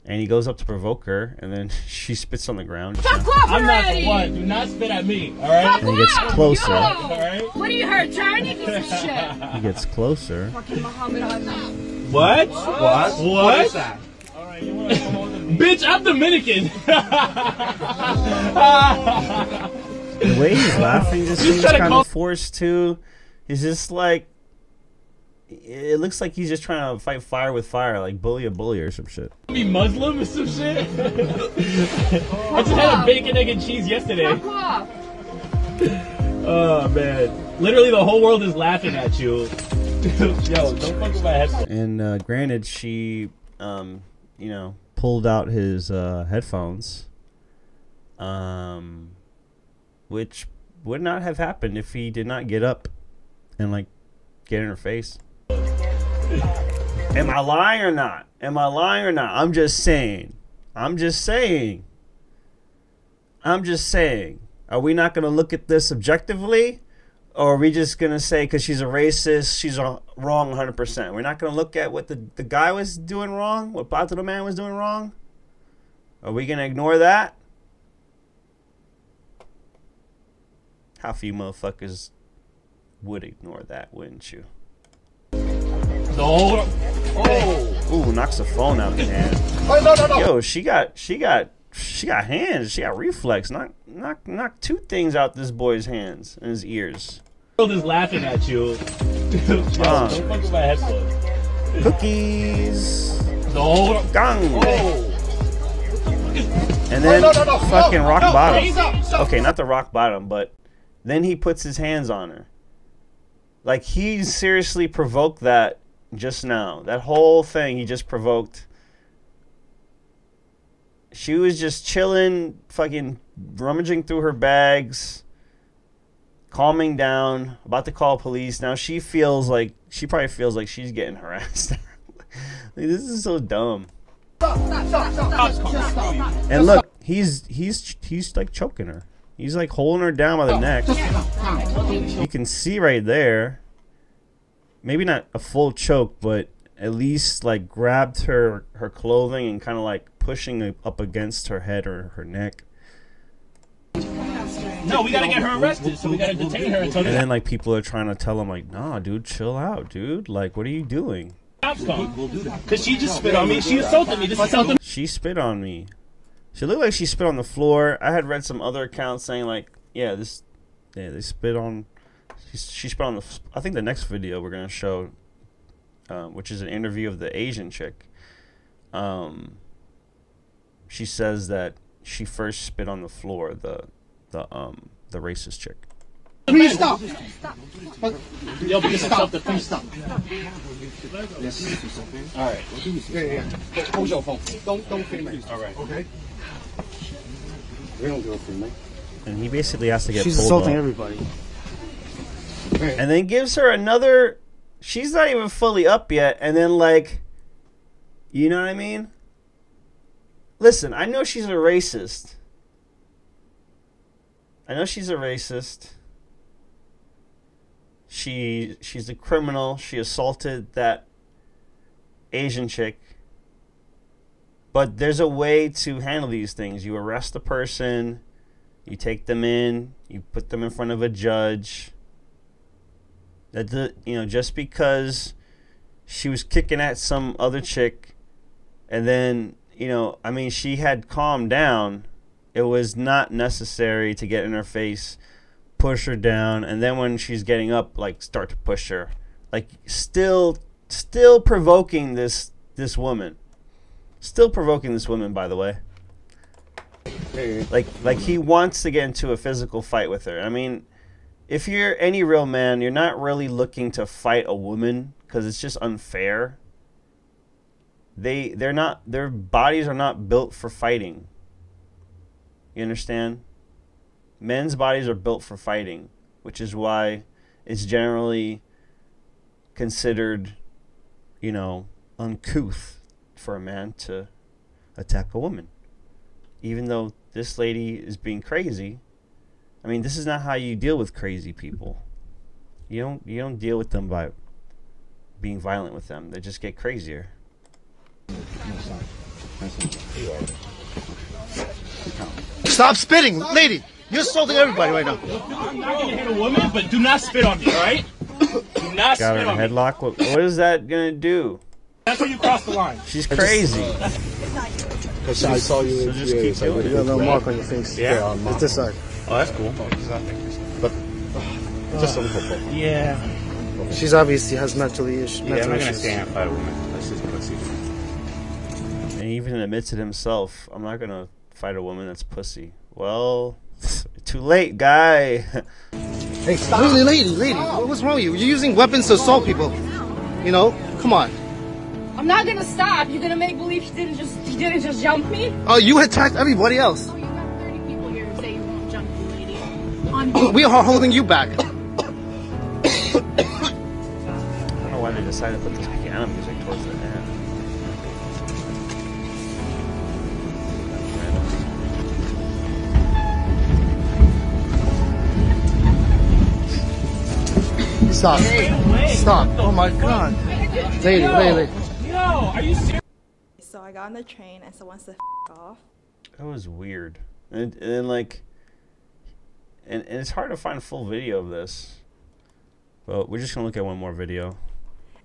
and he goes up to provoke her, and then she spits on the ground. I'm not the one. Do not spit at me, all right? And he gets closer. All right? What are you hurt, Johnny? Piece of shit. He gets closer. Fucking Muhammad Ali. What? What? What? Is that? Bitch, I'm Dominican. The way he's laughing just seems kind of forced too. He's just like, it looks like he's just trying to fight fire with fire, like bully a bully or some shit. Be Muslim or some shit? I just had a bacon, egg, and cheese yesterday. Oh man, literally the whole world is laughing at you. Yo, don't fuck with my headphones. And granted, she, you know, pulled out his headphones, which would not have happened if he did not get up and like get in her face. Am I lying or not? Am I lying or not? I'm just saying. I'm just saying. I'm just saying. Are we not going to look at this objectively? Or are we just going to say because she's a racist, she's wrong 100%? We're not going to look at what the guy was doing wrong? What Platano man was doing wrong? Are we going to ignore that? Half of you motherfuckers would ignore that, wouldn't you? No. Oh. Ooh, knocks the phone out the hand. Oh, no. Yo, she got hands. She got reflex. Knock two things out this boy's hands and his ears. The world is laughing at you. Yo, don't fuck with my headphones. Cookies. No. Gang. Oh. And then fucking rock bottom. Stop. Okay, not the rock bottom, but then he puts his hands on her. Like, he seriously provoked that just now. That whole thing he just provoked. She was just chilling, fucking rummaging through her bags, calming down, about to call police. Now she probably feels like she's getting harassed. Like, this is so dumb. And look, he's like choking her. He's like holding her down by the neck. You can see right there. Maybe not a full choke, but at least like grabbed her clothing and kind of like pushing it up against her head or her neck. No, we gotta get her arrested, so we gotta detain her until. And then like people are trying to tell him like, nah, dude, chill out, dude. Like, what are you doing? Because she just spit on me. She assaulted me. She spit on me. She looked like she spit on the floor. I had read some other accounts saying like, they spit on. She spit on the. I think the next video we're gonna show, which is an interview of the Asian chick. She says that she first spit on the floor. The racist chick. Please stop. Yo, please stop. Please stop. Yes. All right. Yeah. Hold your phone. Don't film me. All right. Okay. We don't do a film. And he basically has to get. She's pulled assaulting up. everybody. And then gives her another. She's not even fully up yet, and then like, you know what I mean? Listen, I know she's a racist. She's a criminal. She assaulted that Asian chick. But there's a way to handle these things. You arrest the person, you take them in, you put them in front of a judge. Just because she was kicking at some other chick, and then, she had calmed down. It was not necessary to get in her face, push her down, and then when she's getting up, like, start to push her. Like, still provoking this woman. Still provoking this woman, by the way. Like he wants to get into a physical fight with her. I mean, if you're any real man, you're not really looking to fight a woman because it's just unfair. Their bodies are not built for fighting. You understand? Men's bodies are built for fighting, which is why it's generally considered, uncouth for a man to attack a woman. Even though this lady is being crazy, I mean, this is not how you deal with crazy people. You don't deal with them by being violent with them. They just get crazier. Stop spitting, lady. You're assaulting everybody right now. I'm not gonna hit a woman, but do not spit on me, all right? Do not Got her in a headlock. What is that gonna do? That's where you cross the line. She's crazy. Because I saw you. So just keep doing it. You have a mark on your face. Yeah. It's this side. Oh, that's cool. But just a little bit. Yeah. She's obviously has mental issues. Yeah, I'm not gonna stand and fight a woman. That's just pussy. And he even admits it himself. I'm not gonna fight a woman that's pussy. Well, too late, guy. Hey, stop. Lady. What's wrong with you? You're using weapons to assault people. You know? Come on. I'm not gonna stop. You're gonna make believe she didn't just jump me? Oh, you attacked everybody else. Oh, you got 30 people here who say you won't jump you, lady. We are holding you back. I don't know why they decided to put this piano music towards the end. Stop. Stop. Oh my God. Lady. Yo, are you serious? So I got on the train and someone said off. That was weird. And then like, and it's hard to find a full video of this. But we're just gonna look at one more video.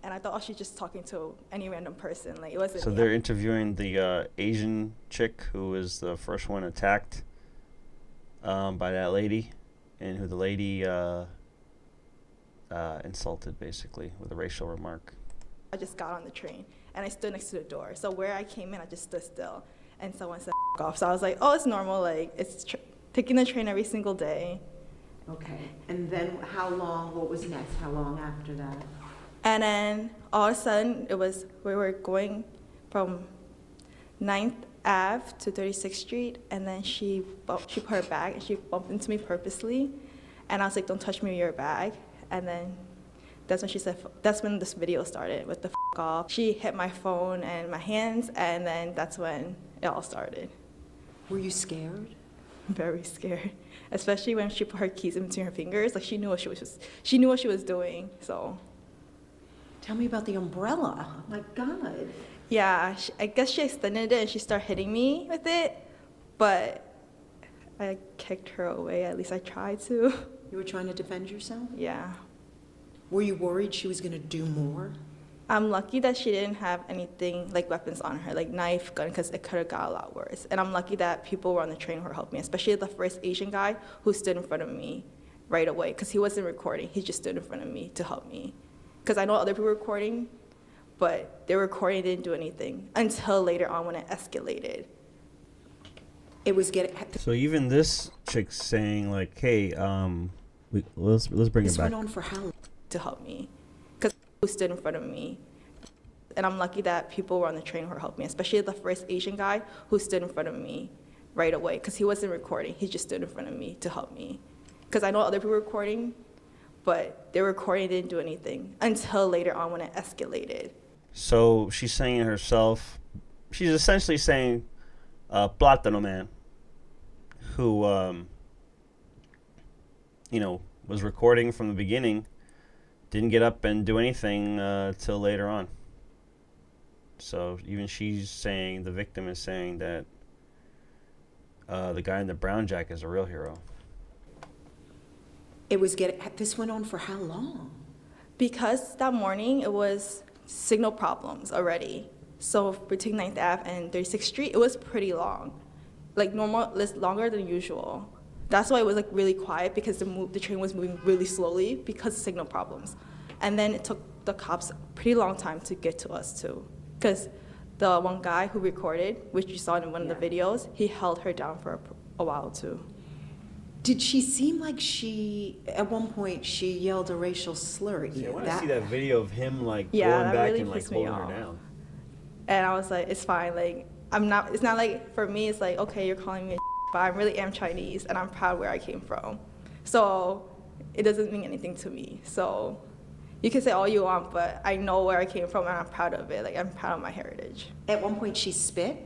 And I thought, oh, she's just talking to any random person. Like, it wasn't So me. they're interviewing the Asian chick who was the first one attacked by that lady, and who the lady insulted basically with a racial remark. I just got on the train and I stood next to the door. So where I came in, I just stood still. And someone said off. So I was like, oh, it's normal. Like, it's taking the train every single day. Okay. And then how long, what was next? How long after that? And then all of a sudden, we were going from 9th Ave to 36th Street. And then she put her bag and she bumped into me purposely. And I was like, don't touch me with your bag. And then that's when she said, that's when this video started with the off. She hit my phone and my hands, and then that's when it all started. Were you scared? Very scared, especially when she put her keys in between her fingers. Like, she knew what she knew what she was doing. So, tell me about the umbrella. Oh my God. Yeah, I guess she extended it and she started hitting me with it, but I kicked her away. At least I tried to. You were trying to defend yourself? Yeah. Were you worried she was going to do more? I'm lucky that she didn't have anything like weapons on her, like knife, gun, because it could have got a lot worse. And I'm lucky that people were on the train who helped me, especially the first Asian guy who stood in front of me right away, because he wasn't recording. He just stood in front of me to help me. Because I know other people were recording, but they were recording and didn't do anything until later on when it escalated. It was getting... So even this chick's saying like, hey, let's bring it back. This went on for how long? To help me, because who stood in front of me. And I'm lucky that people were on the train who helped me, especially the first Asian guy who stood in front of me right away, because he wasn't recording. He just stood in front of me to help me. Because I know other people were recording, but they were recording and didn't do anything until later on when it escalated. So she's saying herself, she's essentially saying, Platano man, who, was recording from the beginning, didn't get up and do anything till later on. So even she's saying, the victim is saying that the guy in the brown jacket is a real hero. It was getting... This went on for how long? Because that morning it was signal problems already. So between 9th Ave and 36th Street, it was pretty long. Like normal, longer than usual. That's why it was like really quiet, because the train was moving really slowly because of signal problems. And then it took the cops a pretty long time to get to us too. Because the one guy who recorded, which you saw in one of the videos, he held her down for a while too. Did she seem like at one point, she yelled a racial slur at you? I want to see that video of him like going back and like holding her down. And I was like, it's fine. Like, it's not like, for me, it's like, okay, you're calling me a but I really am Chinese and I'm proud where I came from. So it doesn't mean anything to me. So you can say all you want, but I know where I came from and I'm proud of it. Like, I'm proud of my heritage. At one point she spit?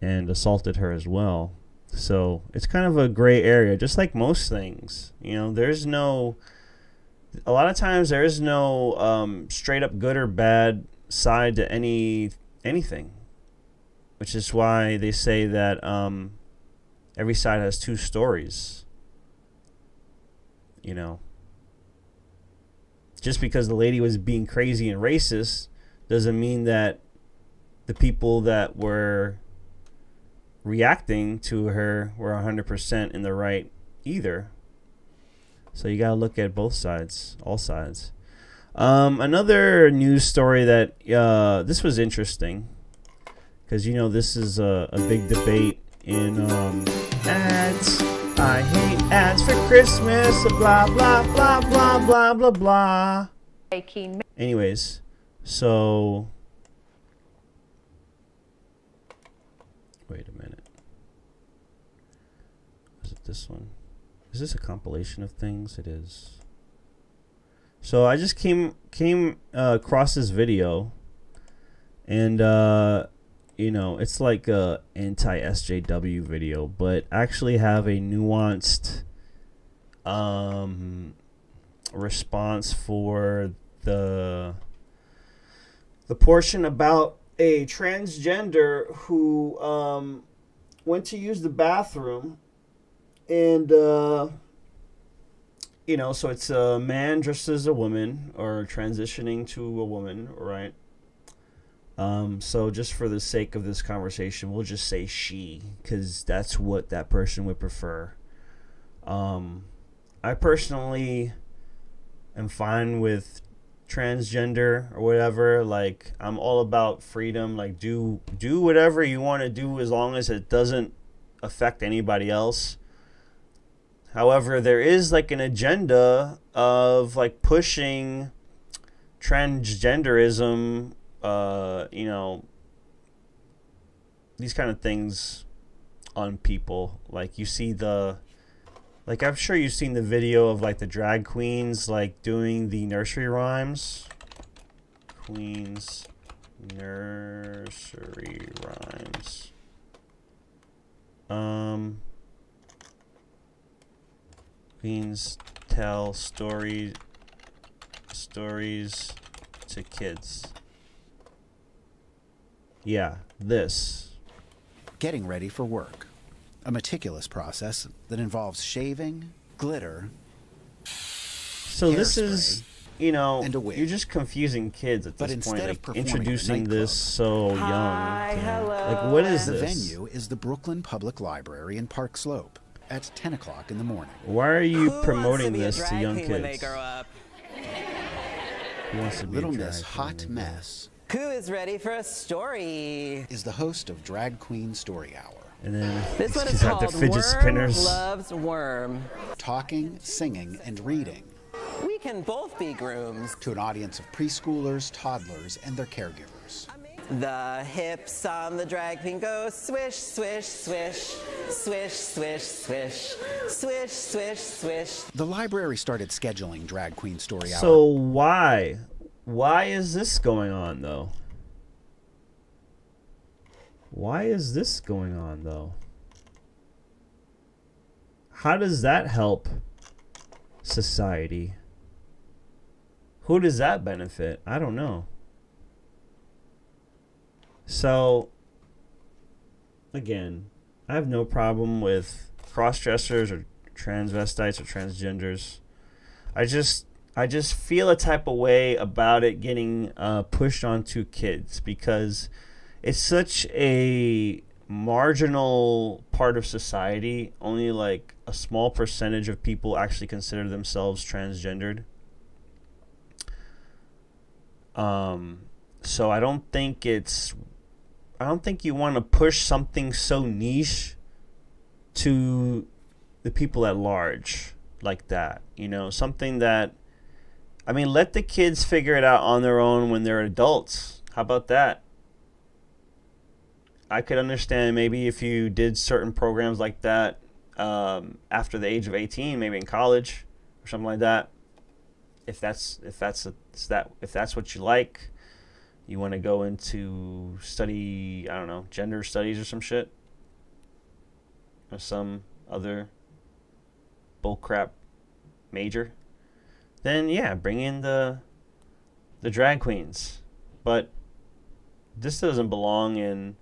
and assaulted her as well. So it's kind of a gray area, just like most things. You know, a lot of times there is no straight up good or bad side to anything, which is why they say that every side has two stories. You know, just because the lady was being crazy and racist doesn't mean that the people that were reacting to her were 100% in the right either. So you gotta look at both sides, all sides. Another news story that this was interesting, because you know this is a big debate in ads. I hate ads for Christmas. Blah blah blah blah blah blah blah. Anyways, so wait a minute. Is it this one? Is this a compilation of things? It is. So I just came across this video, and you know, it's like a anti-SJW video, but actually have a nuanced response for the portion about a transgender who went to use the bathroom, and you know, so it's a man dressed as a woman or transitioning to a woman, right? So just for the sake of this conversation, we'll just say she, because that's what that person would prefer. I personally am fine with transgender or whatever. Like, I'm all about freedom. Like, do whatever you want to do as long as it doesn't affect anybody else. However, there is like an agenda of like pushing transgenderism, you know, these kind of things on people. Like, you see like, I'm sure you've seen the video of like the drag queens like doing the nursery rhymes. Queens nursery rhymes. Queens tell stories to kids. Yeah, this. Getting ready for work. A meticulous process that involves shaving, glitter, so this is, you know, you're just confusing kids at this point, like introducing this so young. Like, what is the this? venue is the Brooklyn Public Library in Park Slope at 10 o'clock in the morning. Why are you promoting this to young kids? When they grow up? Who wants to be Little a drag Miss queen Hot Mess Who is ready for a story? is the host of Drag Queen Story Hour. And then This one is she's got the called fidget Worm spinners. Loves Worm. Talking, singing, and reading We can both be grooms. to an audience of preschoolers, toddlers, and their caregivers. The hips on the drag queen go swish, swish, swish, swish, swish, swish, swish, swish, swish. The library started scheduling Drag Queen Story Hour. So why is this going on though? Why is this going on though? How does that help society? Who does that benefit? I don't know. So, again, I have no problem with cross-dressers or transvestites or transgenders. I just feel a type of way about it getting pushed onto kids, because it's such a marginal part of society. Only like a small percentage of people actually consider themselves transgendered. So I don't think you want to push something so niche to the people at large like that. You know, something that, I mean, let the kids figure it out on their own when they're adults. How about that? I could understand maybe if you did certain programs like that after the age of 18, maybe in college or something like that. If that's what you like, you want to go into study, I don't know, gender studies or some shit, or some other bullcrap major, then yeah, bring in the drag queens. But this doesn't belong in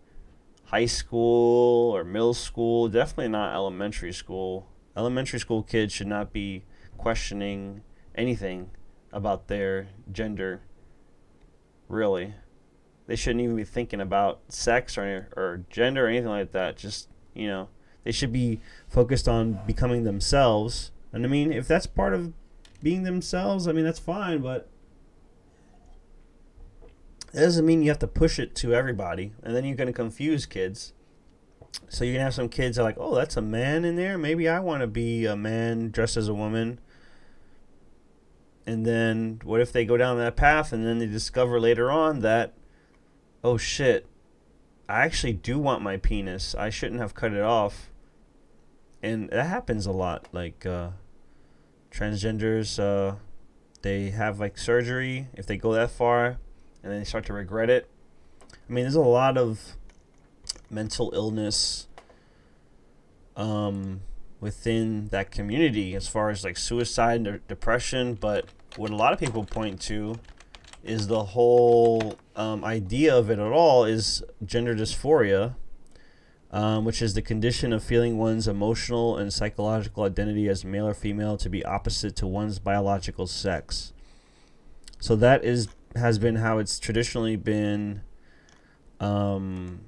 high school or middle school, definitely not elementary school. Elementary school kids should not be questioning anything about their gender, really. They shouldn't even be thinking about sex or gender or anything like that. Just, you know, they should be focused on becoming themselves. And I mean, if that's part of being themselves, I mean, that's fine, but that doesn't mean you have to push it to everybody, and then you're going to confuse kids. So you're going to have some kids that are like, oh, that's a man in there? Maybe I want to be a man dressed as a woman. And then what if they go down that path and then they discover later on that, oh shit, I actually do want my penis. I shouldn't have cut it off. And that happens a lot. Like transgenders, they have like surgery if they go that far, and then they start to regret it. I mean, there's a lot of mental illness within that community as far as like suicide and depression, but what a lot of people point to is the whole idea of it at all is gender dysphoria, which is the condition of feeling one's emotional and psychological identity as male or female to be opposite to one's biological sex. So that has been how it's traditionally been, you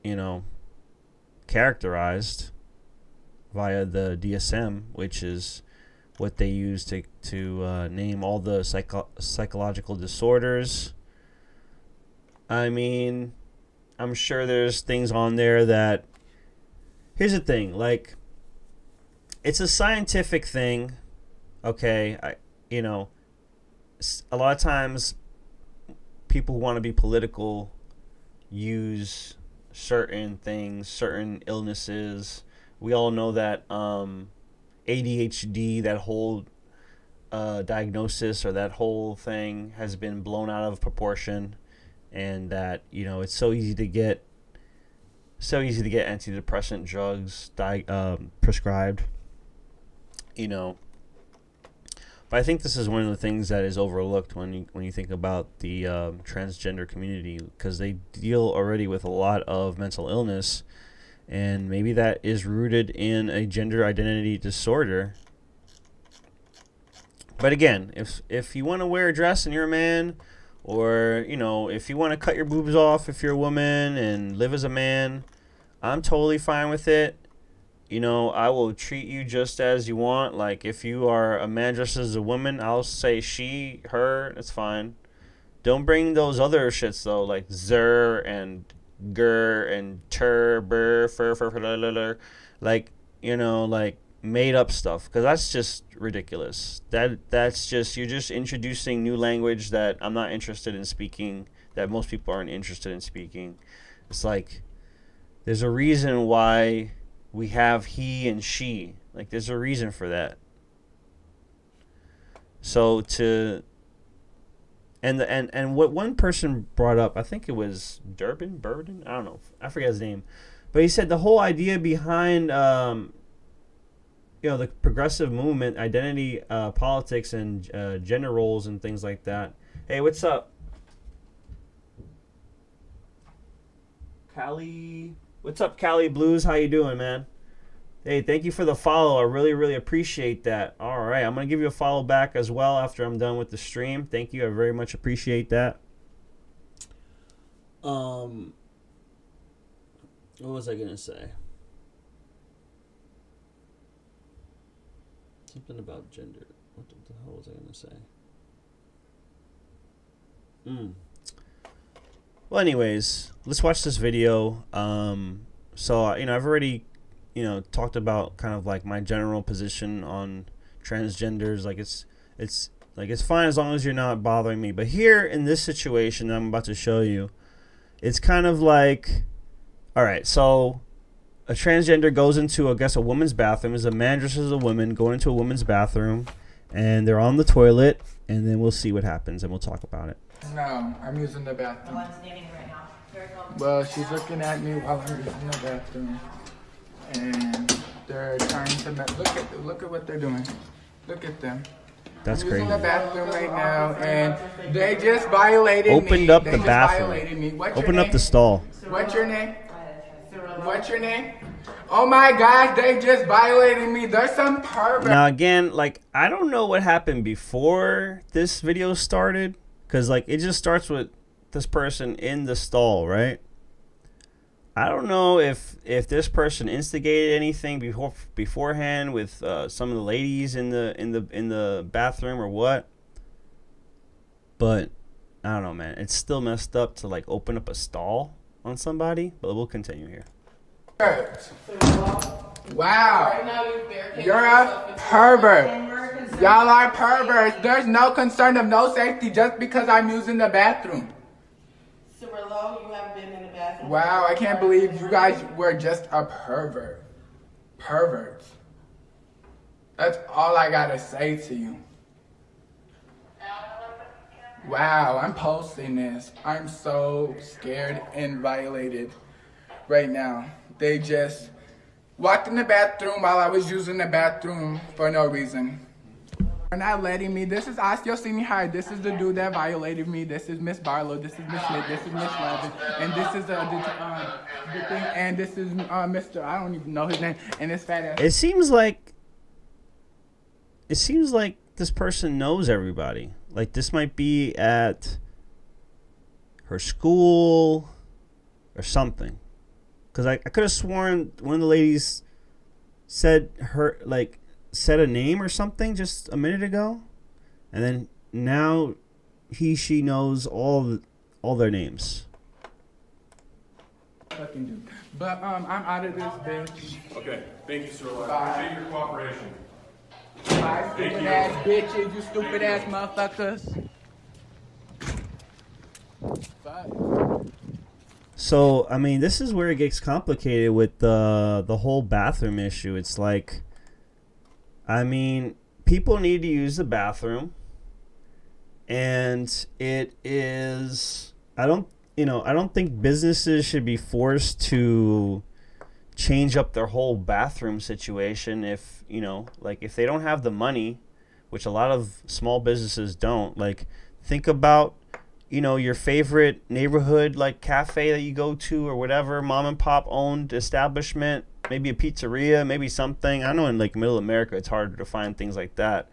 know, characterized via the DSM, which is what they use to name all the psychological disorders. I mean, I'm sure there's things on there that, here's the thing, like, it's a scientific thing, okay? You know, a lot of times people who want to be political use certain things, certain illnesses. We all know that ADHD, that whole diagnosis or that whole thing has been blown out of proportion, and that, you know, it's so easy to get antidepressant drugs prescribed, you know. But I think this is one of the things that is overlooked when you think about the transgender community, because they deal already with a lot of mental illness, and maybe that is rooted in a gender identity disorder. But again, if you want to wear a dress and you're a man, or, you know, if you want to cut your boobs off if you're a woman and live as a man, I'm totally fine with it. You know, I will treat you just as you want. Like, if you are a man dressed as a woman, I'll say she, her, it's fine. Don't bring those other shits, though, like zer and ger and ter, ber, fur, like, you know, like made up stuff, because that's just ridiculous. That's just, you're just introducing new language that I'm not interested in speaking, that most people aren't interested in speaking. It's like, there's a reason why we have he and she. Like, there's a reason for that. So and what one person brought up, I think it was Burden, I don't know, I forget his name, but he said the whole idea behind you know, the progressive movement, identity politics, and gender roles and things like that. Hey, what's up, Cali? What's up, Cali Blues? How you doing, man? Hey, thank you for the follow. I really, really appreciate that. All right, I'm going to give you a follow back as well after I'm done with the stream. Thank you. I very much appreciate that. What was I going to say? Something about gender. What the hell was I going to say? Well, anyways, let's watch this video. So, you know, I've already, you know, talked about kind of like my general position on transgenders. Like, it's fine as long as you're not bothering me. But here in this situation that I'm about to show you, it's kind of like, all right, so a transgender goes into, I guess, a woman's bathroom. Is a man dressed as a woman going into a woman's bathroom, and they're on the toilet, and then we'll see what happens, and we'll talk about it. No, I'm using the bathroom. Well, I'm standing right now. Very comfortable. Well, she's looking at me while I'm using the bathroom, and they're trying to look at what they're doing. Look at them. That's I'm crazy. using the bathroom right now, and they just violated me. Opened up They the just bathroom. violated me. What's Opened your up name? the stall. What's your name? What's your name? Oh my gosh, they just violated me. There's some pervert. Now again, like, I don't know what happened before this video started, because like it just starts with this person in the stall, right? I don't know if this person instigated anything beforehand with some of the ladies in the bathroom or what. But I don't know, man. It's still messed up to like open up a stall on somebody. But we'll continue here. Wow. You're a pervert. Y'all are perverts. There's no concern of no safety just because I'm using the bathroom. Cirillo, you have been in the bathroom. Wow, I can't believe you guys were just a pervert. Perverts. That's all I gotta say to you. Wow, I'm posting this. I'm so scared and violated right now. They just walked in the bathroom while I was using the bathroom for no reason. They're not letting me. This is Osio Senior High. This is the dude that violated me. This is Miss Barlow. This is Miss Smith. This is Miss Levin. And this is the thing. And this is Mr. I don't even know his name. And this fat ass. It seems like this person knows everybody. Like this might be at her school or something. Because I could have sworn one of the ladies said a name or something just a minute ago. And then now she knows all their names. Fucking dude. But I'm out of this bitch. Okay, thank you, sir. Bye. Appreciate your cooperation. Bye, stupid ass bitches, you stupid ass motherfuckers. Bye. So, I mean, this is where it gets complicated with the whole bathroom issue. It's like, I mean, people need to use the bathroom, and it is, I don't think businesses should be forced to change up their whole bathroom situation if, like if they don't have the money, which a lot of small businesses don't. Like, think about your favorite neighborhood like cafe that you go to or whatever, mom and pop owned establishment, maybe a pizzeria, maybe something. I know in like middle America it's harder to find things like that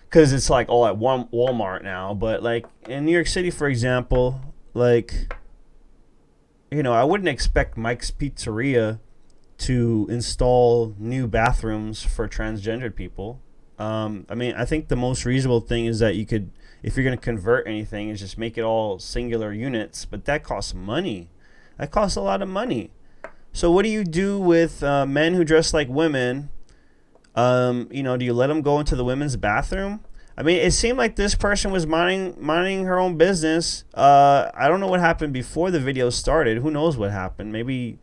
because it's like all at Walmart now. But like in New York City, for example, like, I wouldn't expect Mike's Pizzeria to install new bathrooms for transgendered people. I mean, I think the most reasonable thing is that you could, if you're going to convert anything, is just make it all singular units. But that costs money. That costs a lot of money. So what do you do with men who dress like women? Do you let them go into the women's bathroom? I mean, it seemed like this person was minding her own business. I don't know what happened before the video started. Who knows what happened? Maybe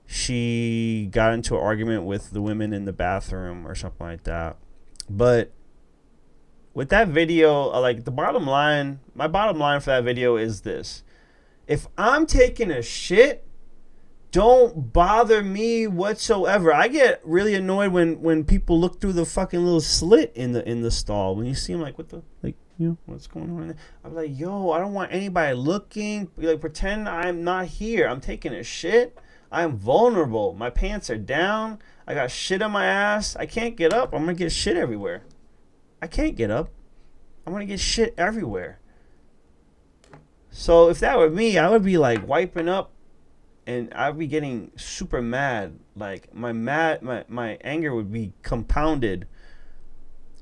she got into an argument with the women in the bathroom or something like that. But with that video, like my bottom line for that video is this. If I'm taking a shit, don't bother me whatsoever. I get really annoyed when people look through the fucking little slit in the stall. When you see them, like, what the, like, what's going on there? I'm like, yo, I don't want anybody looking. Like, pretend I'm not here. I'm taking a shit. I'm vulnerable. My pants are down. I got shit on my ass. I can't get up. I'm gonna get shit everywhere. I can't get up. I'm gonna get shit everywhere. So if that were me, I would be like wiping up. And I'd be getting super mad. Like my anger would be compounded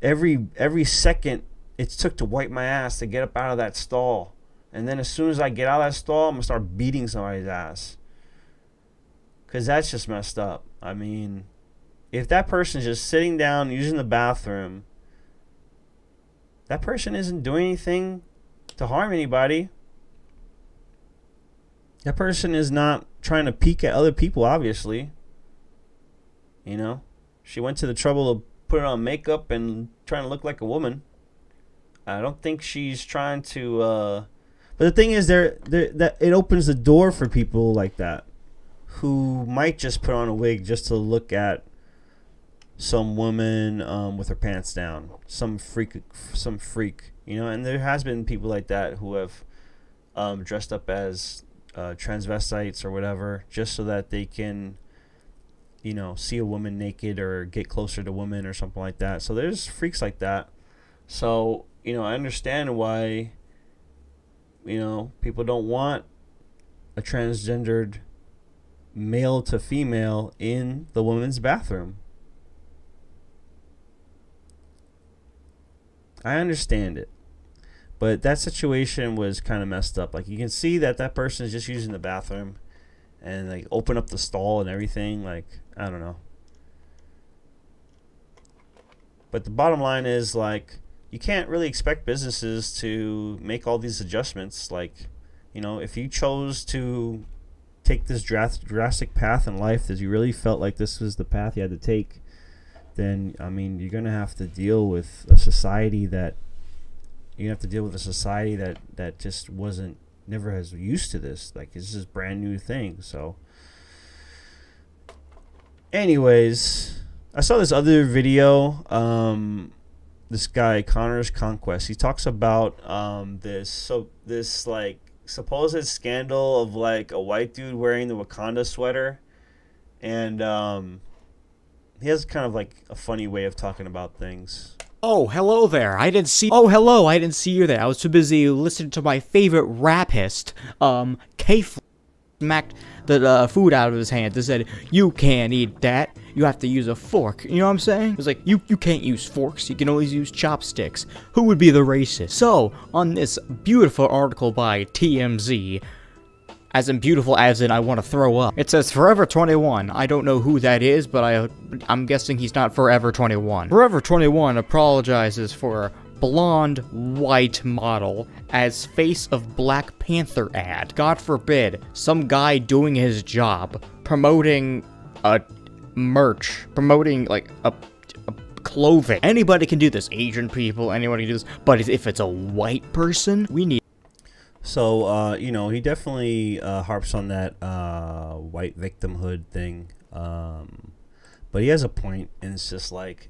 every second it took to wipe my ass to get up out of that stall. And then as soon as I get out of that stall, I'm gonna start beating somebody's ass. Cause that's just messed up. I mean, if that person's just sitting down using the bathroom, that person isn't doing anything to harm anybody. That person is not trying to peek at other people, obviously. She went to the trouble of putting on makeup and trying to look like a woman. I don't think she's trying to. But the thing is, that it opens the door for people like that, who might just put on a wig just to look at some woman with her pants down, some freak, you know. And there has been people like that who have dressed up as transvestites or whatever, just so that they can, you know, see a woman naked or get closer to women or something like that. So there's freaks like that. So, you know, I understand why, you know, people don't want a transgendered male to female in the women's bathroom. I understand it. But that situation was kind of messed up. Like, you can see that that person is just using the bathroom and, like, open up the stall and everything. Like, I don't know. But the bottom line is, like, you can't really expect businesses to make all these adjustments. Like, you know, if you chose to take this drastic path in life, that you really felt like this was the path you had to take, then, I mean, you're going to have to deal with a society that that just never has used to this. Like, it's just a brand new thing. So anyways, I saw this other video. This guy, Connor's Conquest, he talks about this like supposed scandal of like a white dude wearing the Wakanda sweater, and he has kind of like a funny way of talking about things. Oh, hello there. I didn't see you there. I was too busy listening to my favorite rapist, K-Fl smacked the food out of his hand and said, "You can't eat that. You have to use a fork." You know what I'm saying? It was like, you can't use forks. You can always use chopsticks. Who would be the racist? So, on this beautiful article by TMZ, as in beautiful as in I want to throw up, it says Forever 21. I don't know who that is, but I'm guessing he's not Forever 21. Forever 21 apologizes for blonde white model as face of Black Panther ad. God forbid some guy doing his job, promoting a merch, promoting like a clothing. Anybody can do this. Asian people, anybody can do this. But if it's a white person, we need. So, you know, he definitely harps on that white victimhood thing. But he has a point, and it's just like,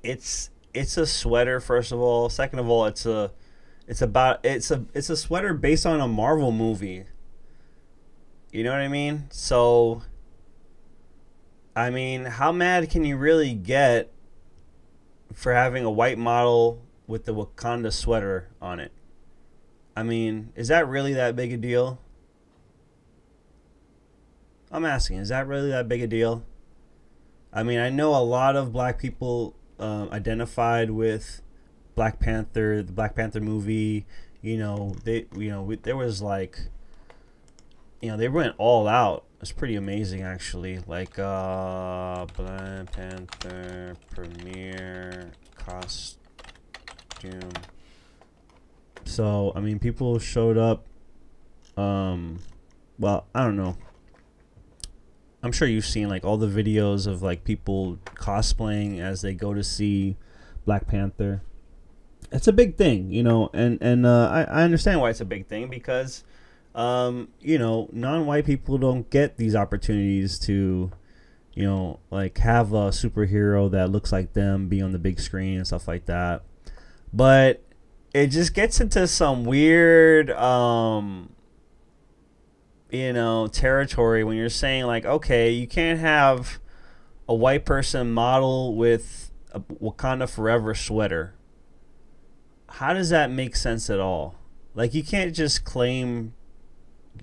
it's a sweater, first of all. Second of all, it's a sweater based on a Marvel movie. You know what I mean? So, I mean, how mad can you really get for having a white model with the Wakanda sweater on it? I mean, is that really that big a deal? I'm asking, is that really that big a deal? I mean, I know a lot of black people identified with Black Panther, the Black Panther movie. You know, there was like, you know, they went all out. It's pretty amazing, actually. Like, Black Panther premiere costume. So, I mean, people showed up. Well, I don't know. I'm sure you've seen like all the videos of like people cosplaying as they go to see Black Panther. It's a big thing, you know, and I understand why it's a big thing, because you know, non-white people don't get these opportunities to, you know, like have a superhero that looks like them be on the big screen and stuff like that. But it just gets into some weird you know, territory when you're saying like, okay, you can't have a white person model with a Wakanda Forever sweater. How does that make sense at all? Like, you can't just claim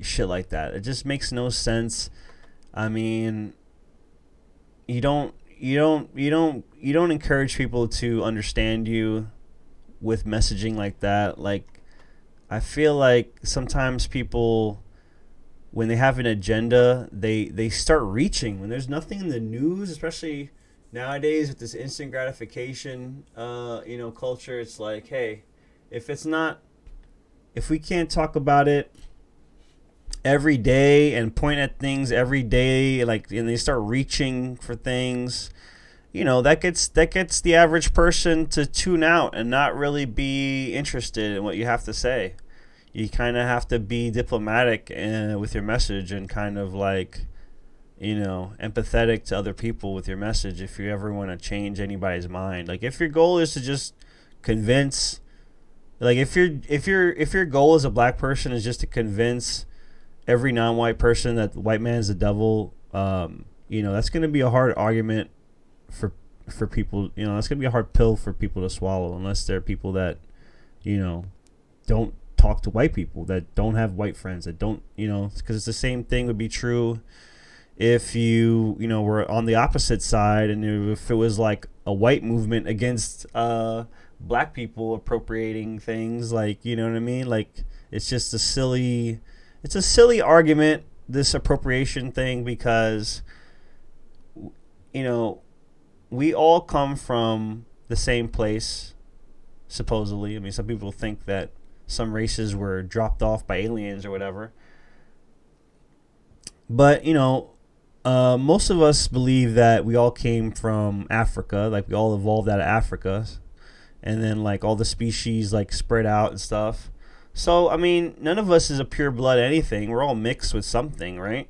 shit like that. It just makes no sense. I mean, you don't encourage people to understand you with messaging like that. Like, I feel like sometimes people, when they have an agenda, they start reaching when there's nothing in the news, especially nowadays with this instant gratification you know, culture. It's like, hey, if we can't talk about it every day and point at things every day, like, and they start reaching for things, you know, that gets the average person to tune out and not really be interested in what you have to say. You kind of have to be diplomatic with your message and kind of like, you know, empathetic to other people with your message if you ever want to change anybody's mind. Like if your goal is to just convince, like if your goal as a black person is just to convince every non-white person that the white man is the devil, you know, that's going to be a hard argument for people. You know, that's going to be a hard pill for people to swallow unless they're people that, you know, don't talk to white people, that don't have white friends, that don't, you know, because it's the same thing would be true if you know, were on the opposite side and if it was like a white movement against black people appropriating things, like, you know what I mean? Like, it's just a silly argument, this appropriation thing, because, you know, we all come from the same place, supposedly. I mean, some people think that some races were dropped off by aliens or whatever. But, you know, most of us believe that we all came from Africa, like we all evolved out of Africa, and then like all the species like spread out and stuff. So, I mean, none of us is a pure blood anything. We're all mixed with something, right?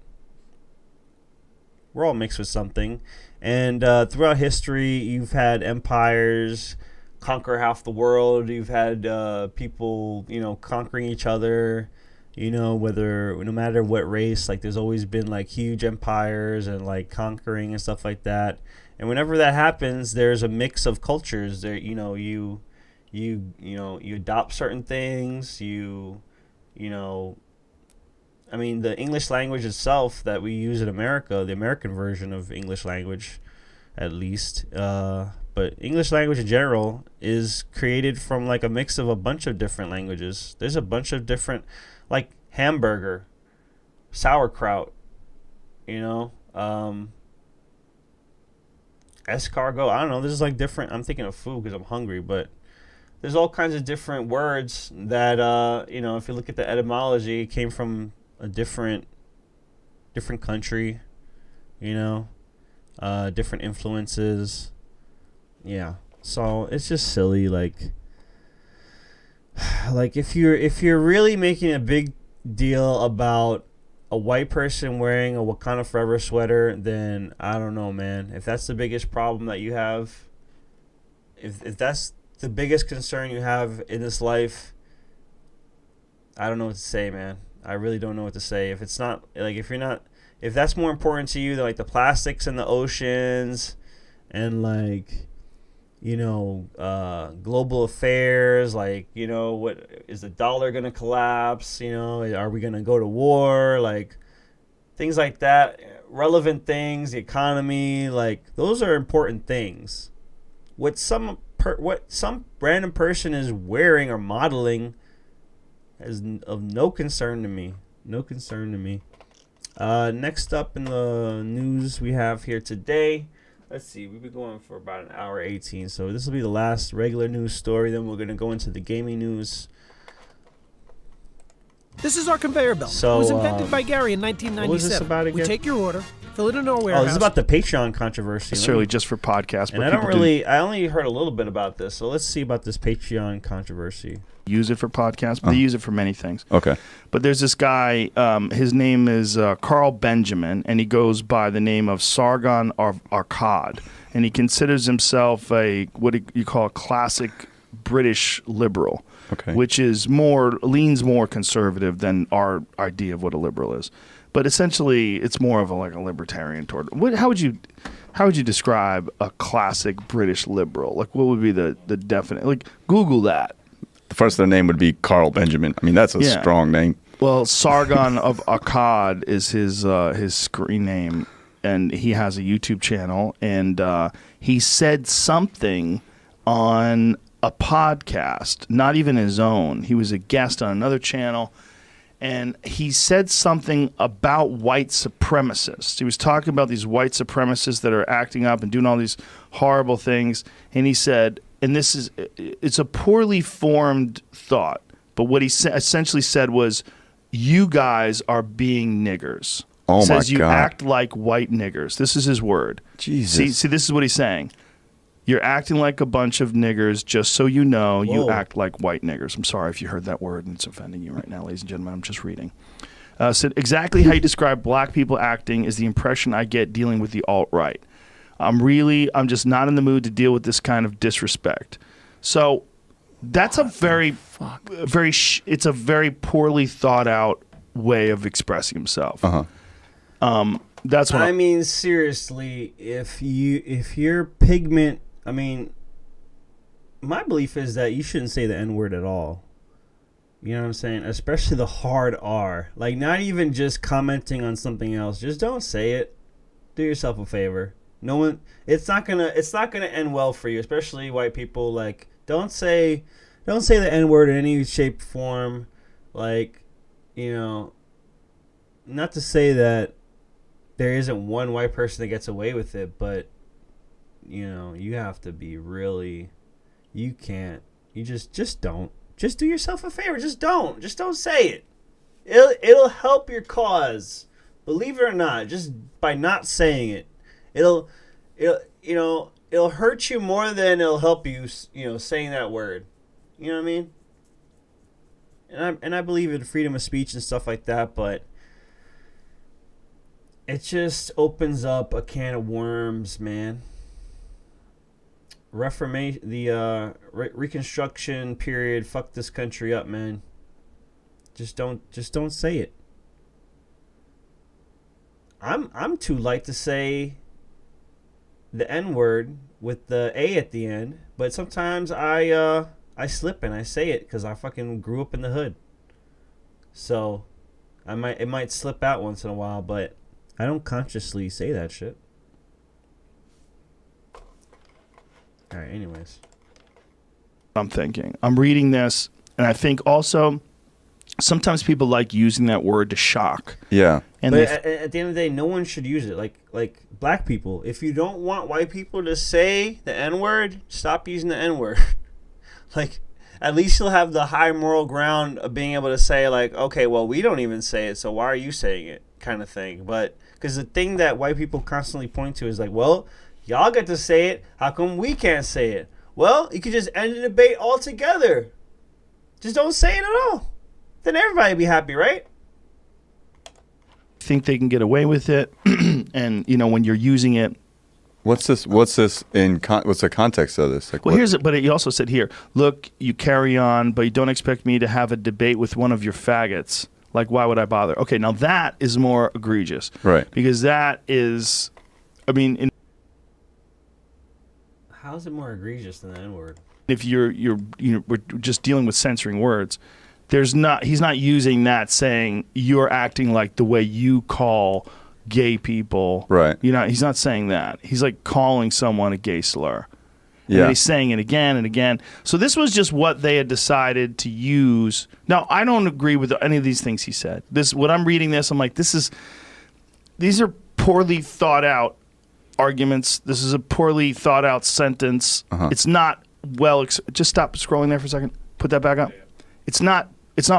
We're all mixed with something. And throughout history, you've had empires conquer half the world. You've had people, you know, conquering each other, you know, no matter what race. Like, there's always been like huge empires and like conquering and stuff like that. And whenever that happens, there's a mix of cultures. There, you know, you adopt certain things. You know, I mean, the English language itself that we use in America, the American version of English language, at least, but English language in general is created from like a mix of a bunch of different languages. There's a bunch of different, like hamburger, sauerkraut, you know, escargot. I don't know. This is like different. I'm thinking of food because I'm hungry, but there's all kinds of different words that, you know, if you look at the etymology, it came from a different country, you know, different influences. Yeah. So it's just silly. Like if you're really making a big deal about a white person wearing a Wakanda Forever sweater, then I don't know, man. If that's the biggest problem that you have, if that's the biggest concern you have in this life, I don't know what to say, man. I really don't know what to say. If it's not, like, if that's more important to you than like the plastics in the oceans and like, you know, global affairs, like, you know, what is the dollar gonna collapse, you know, are we gonna go to war, like things like that, relevant things, the economy, like those are important things. What some random person is wearing or modeling is of no concern to me. No concern to me. Next up in the news we have here today, let's see, we've been going for about an hour 18, so this will be the last regular news story. Then we're going to go into the gaming news. This is our conveyor belt. So, it was invented by Gary in 1997. What was this about again? We take your order, fill it in our Oh, warehouse. this is about the Patreon controversy. Necessarily just for podcasts. And I only heard a little bit about this, so let's see about this Patreon controversy. Use it for podcasts, but they use it for many things. Okay. But there's this guy, his name is Carl Benjamin, and he goes by the name of Sargon of Akkad, and he considers himself what you call a classic British liberal, which is leans more conservative than our idea of what a liberal is. But essentially, it's more of a libertarian toward. How would you describe a classic British liberal? Like, what would be the definite? Like, Google that. The first of their name would be Carl Benjamin. I mean, that's a strong name. Well, Sargon of Akkad is his screen name, and he has a YouTube channel, and he said something on a podcast, not even his own. He was a guest on another channel, and he said something about white supremacists. He was talking about these white supremacists that are acting up and doing all these horrible things, and he said, and it's a poorly formed thought, but what he essentially said was, you guys are being niggers. Oh my says you God. act like white niggers. This is his word. Jesus. See, this is what he's saying. You're acting like a bunch of niggers, just so you know. You Whoa. act like white niggers. I'm sorry if you heard that word and it's offending you right now, ladies and gentlemen. I'm just reading. Said exactly how you describe black people acting is the impression I get dealing with the alt-right. I'm just not in the mood to deal with this kind of disrespect. So that's it's a very poorly thought out way of expressing himself. That's what I mean, seriously, if your pigment, I mean, my belief is that you shouldn't say the N-word at all. You know what I'm saying? Especially the hard R. Like, not even just commenting on something else. Just don't say it. Do yourself a favor. No one. It's not gonna end well for you, especially white people. Like, don't say the N-word in any shape, form. Like, you know, not to say that there isn't one white person that gets away with it, but you know, you have to be really. You can't. You just don't. Just do yourself a favor. Just don't say it. It'll help your cause. Believe it or not, just by not saying it, it'll hurt you more than it'll help you. You know, saying that word. You know what I mean? And I believe in freedom of speech and stuff like that, but it just opens up a can of worms, man. Reconstruction period fucked this country up, man. Just don't say it. I'm too light to say the N-word with the A at the end, but sometimes I slip and I say it because I fucking grew up in the hood. So it might slip out once in a while, but I don't consciously say that shit. All right, anyways. I'm thinking. I'm reading this, and I think also sometimes people like using that word to shock. Yeah. And but at the end of the day, no one should use it. Like black people. If you don't want white people to say the N-word, stop using the N-word. Like, at least you'll have the high moral ground of being able to say, like, okay, well, we don't even say it, so why are you saying it, kind of thing. But because the thing that white people constantly point to is like, well, y'all get to say it. How come we can't say it? Well, you could just end the debate altogether. Just don't say it at all. Then everybody would be happy, right? Think they can get away with it, and you know when you're using it. What's this? What's the context of this? Like, well, here's it. But he also said here, look, you carry on, but you don't expect me to have a debate with one of your faggots. Like, why would I bother? Okay, now that is more egregious, right? Because that is, I mean. How is it more egregious than the N-word? If we're just dealing with censoring words, he's not using that saying you're acting like the way you call gay people. Right. You know, he's not saying that. He's like calling someone a gay slur. Yeah. And he's saying it again and again. So this was just what they had decided to use. Now, I don't agree with any of these things he said. When I'm reading this, I'm like, these are poorly thought out arguments. This is a poorly thought out sentence. It's not just stop scrolling there for a second. Put that back up. It's not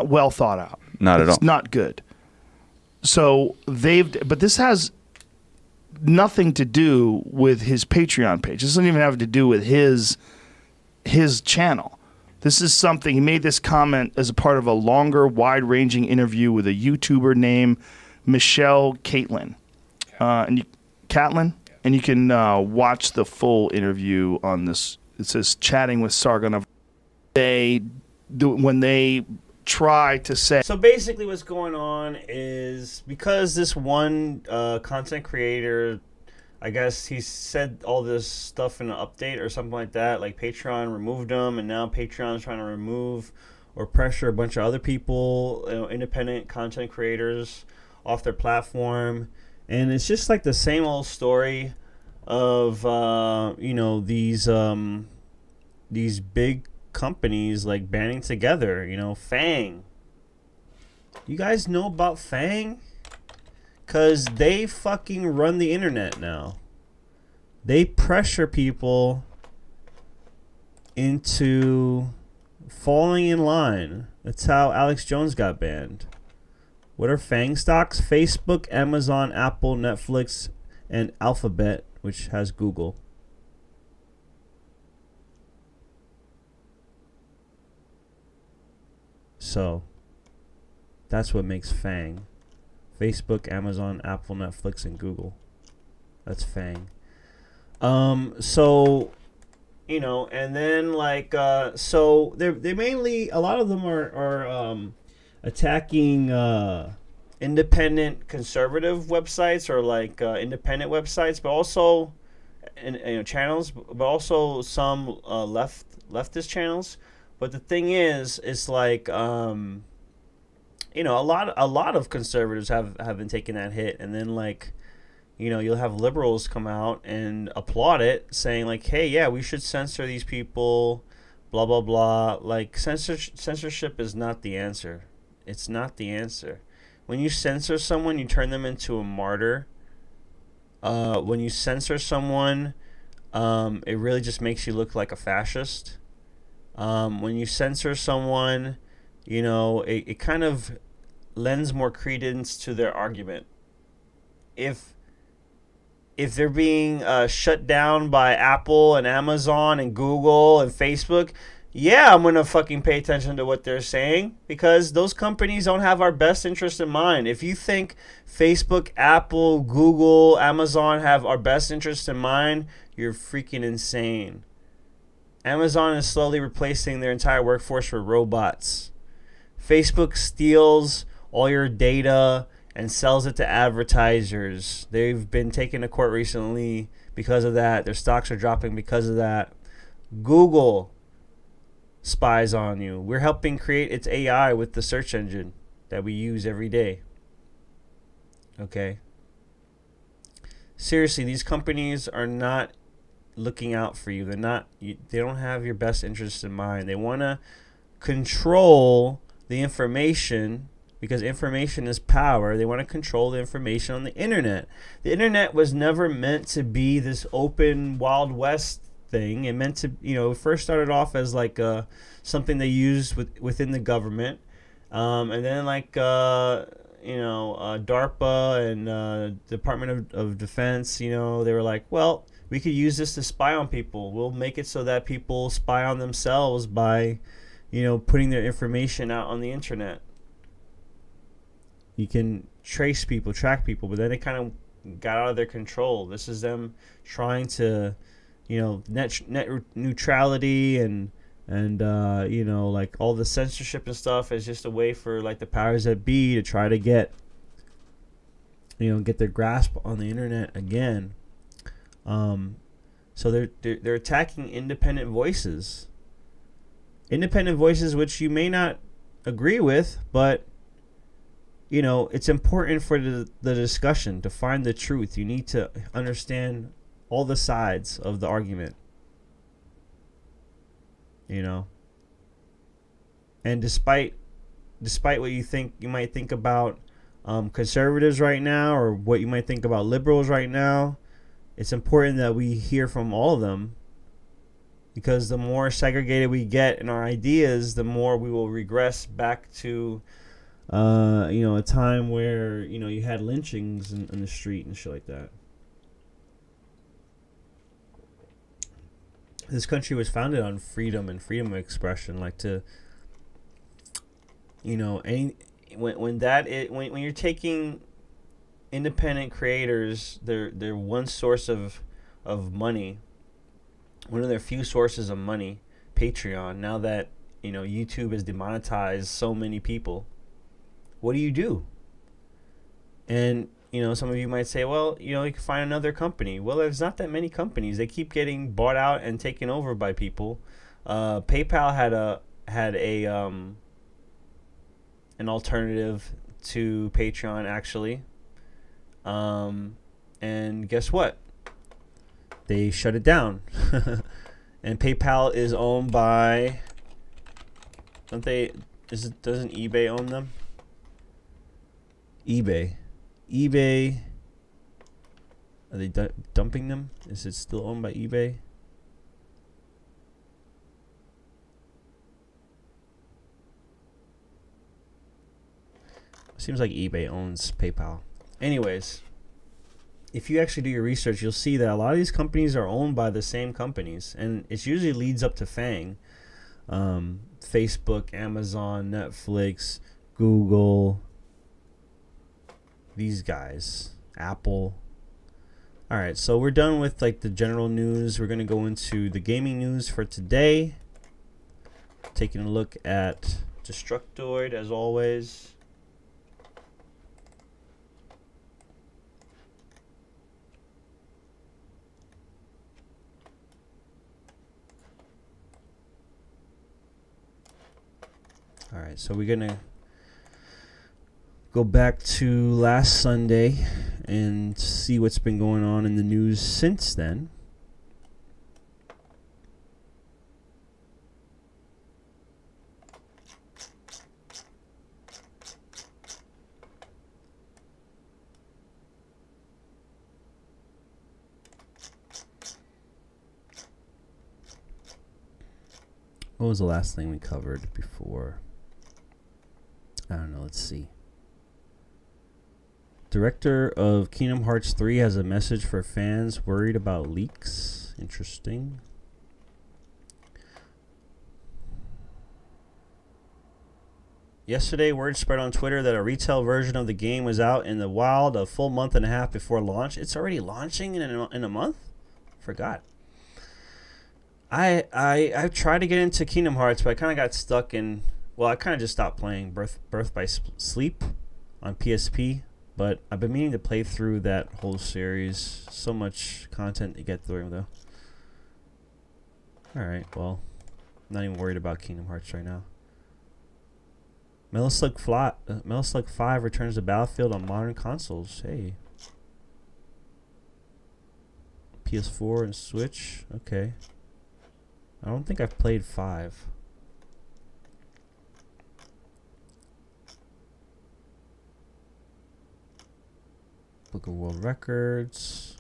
well thought out. Not at all. It's not good. So but this has nothing to do with his Patreon page. This doesn't even have to do with his channel. This is something, he made this comment as a part of a longer, wide-ranging interview with a YouTuber named Michelle Caitlin. Catlin? And you can watch the full interview on this. It says, chatting with Sargon. When they try to say. So basically what's going on is because this one content creator, I guess he said all this stuff in an update or something like that, like Patreon removed him, and now Patreon's trying to remove or pressure a bunch of other people, independent content creators, off their platform. And it's just like the same old story of these big companies like banding together. Fang. You guys know about Fang? Because they fucking run the internet now. They pressure people into falling in line. That's how Alex Jones got banned. What are FANG stocks? Facebook, Amazon, Apple, Netflix, and Alphabet, which has Google. So that's what makes FANG. Facebook, Amazon, Apple, Netflix, and Google. That's FANG. So, you know, and then like, so they mainly, a lot of them are attacking independent conservative websites or like independent websites, but also channels, but also some leftist channels. But the thing is, it's like you know, a lot of conservatives have been taking that hit, and then like, you know, you'll have liberals come out and applaud it, saying like, hey, yeah, we should censor these people, blah blah blah. Like censorship is not the answer. It's not the answer. When you censor someone, you turn them into a martyr. When you censor someone, it really just makes you look like a fascist. When you censor someone, you know, it kind of lends more credence to their argument. If they're being shut down by Apple and Amazon and Google and Facebook, yeah, I'm going to fucking pay attention to what they're saying, because those companies don't have our best interest in mind. If you think Facebook, Apple, Google, Amazon have our best interest in mind, you're freaking insane. Amazon is slowly replacing their entire workforce with robots. Facebook steals all your data and sells it to advertisers. They've been taken to court recently because of that. Their stocks are dropping because of that. Google spies on you. We're helping create its AI with the search engine that we use every day. Okay? Seriously, these companies are not looking out for you. They don't have your best interests in mind. They want to control the information, because information is power. They want to control the information on the internet. The internet was never meant to be this open Wild West thing. It meant to, you know, first started off as like something they used within the government, and then like you know, DARPA and Department of Defense, you know, they were like, well, we could use this to spy on people. We'll make it so that people spy on themselves by, you know, putting their information out on the internet. You can trace people, track people, but then it kind of got out of their control. This is them trying to, you know, net neutrality and you know, like all the censorship and stuff is just a way for like the powers that be to try to get, you know, get their grasp on the internet again. So they're attacking independent voices. Independent voices which you may not agree with, but you know, it's important for the discussion to find the truth. You need to understand all the sides of the argument. You know, and despite what you might think about conservatives right now, or what you might think about liberals right now, it's important that we hear from all of them, because the more segregated we get in our ideas, the more we will regress back to you know, a time where, you know, you had lynchings in the street and shit like that. This country was founded on freedom and freedom of expression, like to, you know, when you're taking independent creators, they're one source of money, one of their few sources of money, Patreon. Now that, you know, YouTube has demonetized so many people, what do? And, you know, some of you might say, well, you know, you can find another company. Well, there's not that many companies. They keep getting bought out and taken over by people. PayPal had an alternative to Patreon, actually. And guess what? They shut it down. And PayPal is owned by, doesn't eBay own them? eBay, are they dumping them? Is it still owned by eBay? Seems like eBay owns PayPal. Anyways, if you actually do your research, you'll see that a lot of these companies are owned by the same companies, and it usually leads up to FANG. Facebook, Amazon, Netflix, Google, these guys, Apple. All right, so we're done with like the general news. We're gonna go into the gaming news for today. Taking a look at Destructoid as always. All right, so we're gonna go back to last Sunday and see what's been going on in the news since then. What was the last thing we covered before? I don't know, let's see. Director of Kingdom Hearts 3 has a message for fans worried about leaks. Interesting. Yesterday, word spread on Twitter that a retail version of the game was out in the wild a full month and a half before launch. It's already launching in a month? Forgot. I've tried to get into Kingdom Hearts, but I kind of got stuck in... Well, I kind of just stopped playing Birth by Sleep on PSP. But I've been meaning to play through that whole series. So much content to get through, though. Alright, well. I'm not even worried about Kingdom Hearts right now. Metal Slug 5 returns to Battlefield on modern consoles. Hey. PS4 and Switch. Okay. I don't think I've played 5. Book of World Records.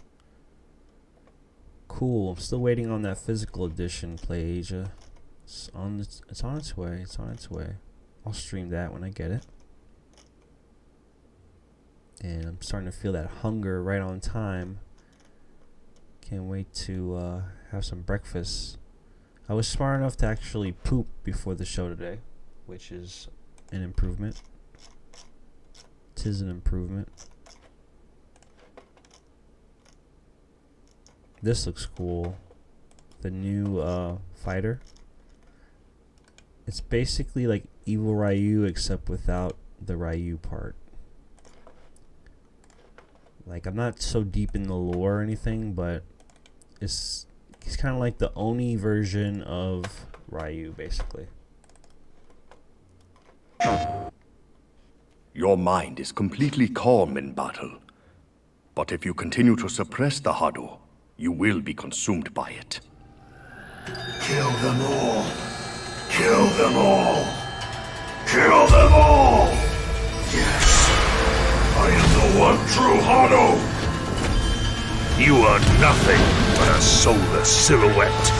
Cool. I'm still waiting on that physical edition, PlayAsia. It's on its way. It's on its way. I'll stream that when I get it. And I'm starting to feel that hunger right on time. Can't wait to have some breakfast. I was smart enough to actually poop before the show today, which is an improvement. 'Tis an improvement. This looks cool. The new fighter. It's basically like Evil Ryu except without the Ryu part. Like, I'm not so deep in the lore or anything, but he's kind of like the Oni version of Ryu, basically. Your mind is completely calm in battle. But if you continue to suppress the Hado, you will be consumed by it. Kill them all! Kill them all! Kill them all! Yes! I am the one true Hado! You are nothing but a soulless silhouette.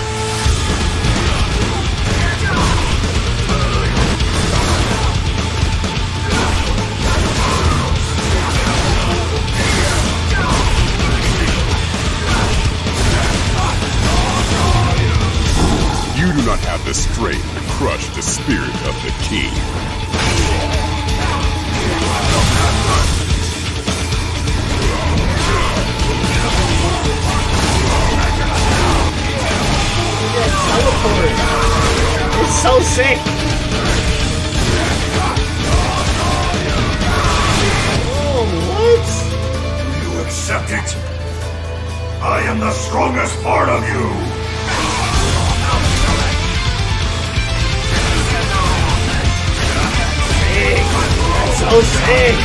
You do not have the strength to crush the spirit of the king. It's so sick. Oh, what? You accept it? I am the strongest part of you. That's so sick.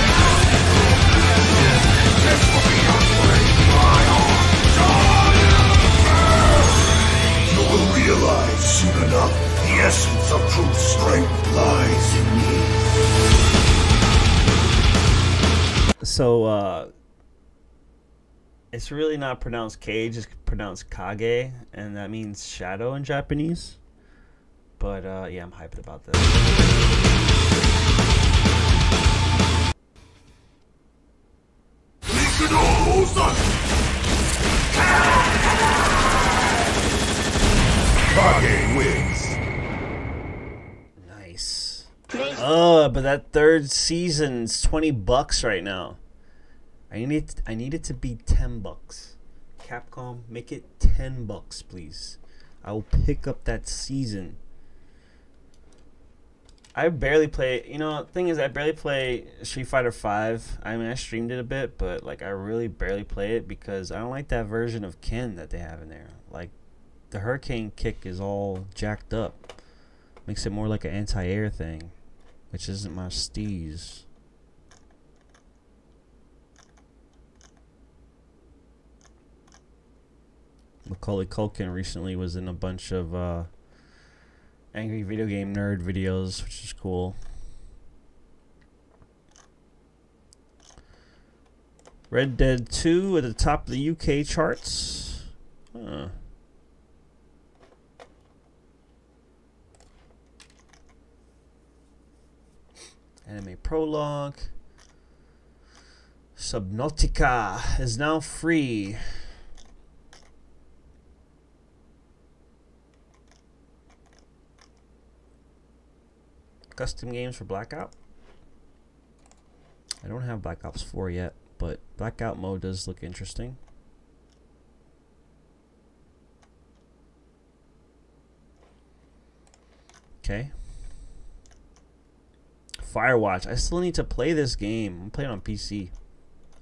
You will realize soon enough the essence of true strength lies in me. So, it's really not pronounced Cage, it's pronounced Kage, and that means shadow in Japanese. But, yeah, I'm hyped about this. Kage wins. Nice. But that third season's $20 right now. I need it to be $10. Capcom, make it $10, please. I will pick up that season. I barely play. You know, the thing is, I barely play Street Fighter V. I mean, I streamed it a bit, but like, I really barely play it because I don't like that version of Ken that they have in there. Like, the Hurricane kick is all jacked up. Makes it more like an anti-air thing, which isn't my steez. Macaulay Culkin recently was in a bunch of angry video game nerd videos, which is cool. Red Dead 2 at the top of the UK charts. Anime prologue. Subnautica is now free. Custom games for Blackout. I don't have Black Ops 4 yet, but Blackout mode does look interesting. Okay. Firewatch. I still need to play this game. I'm playing on PC.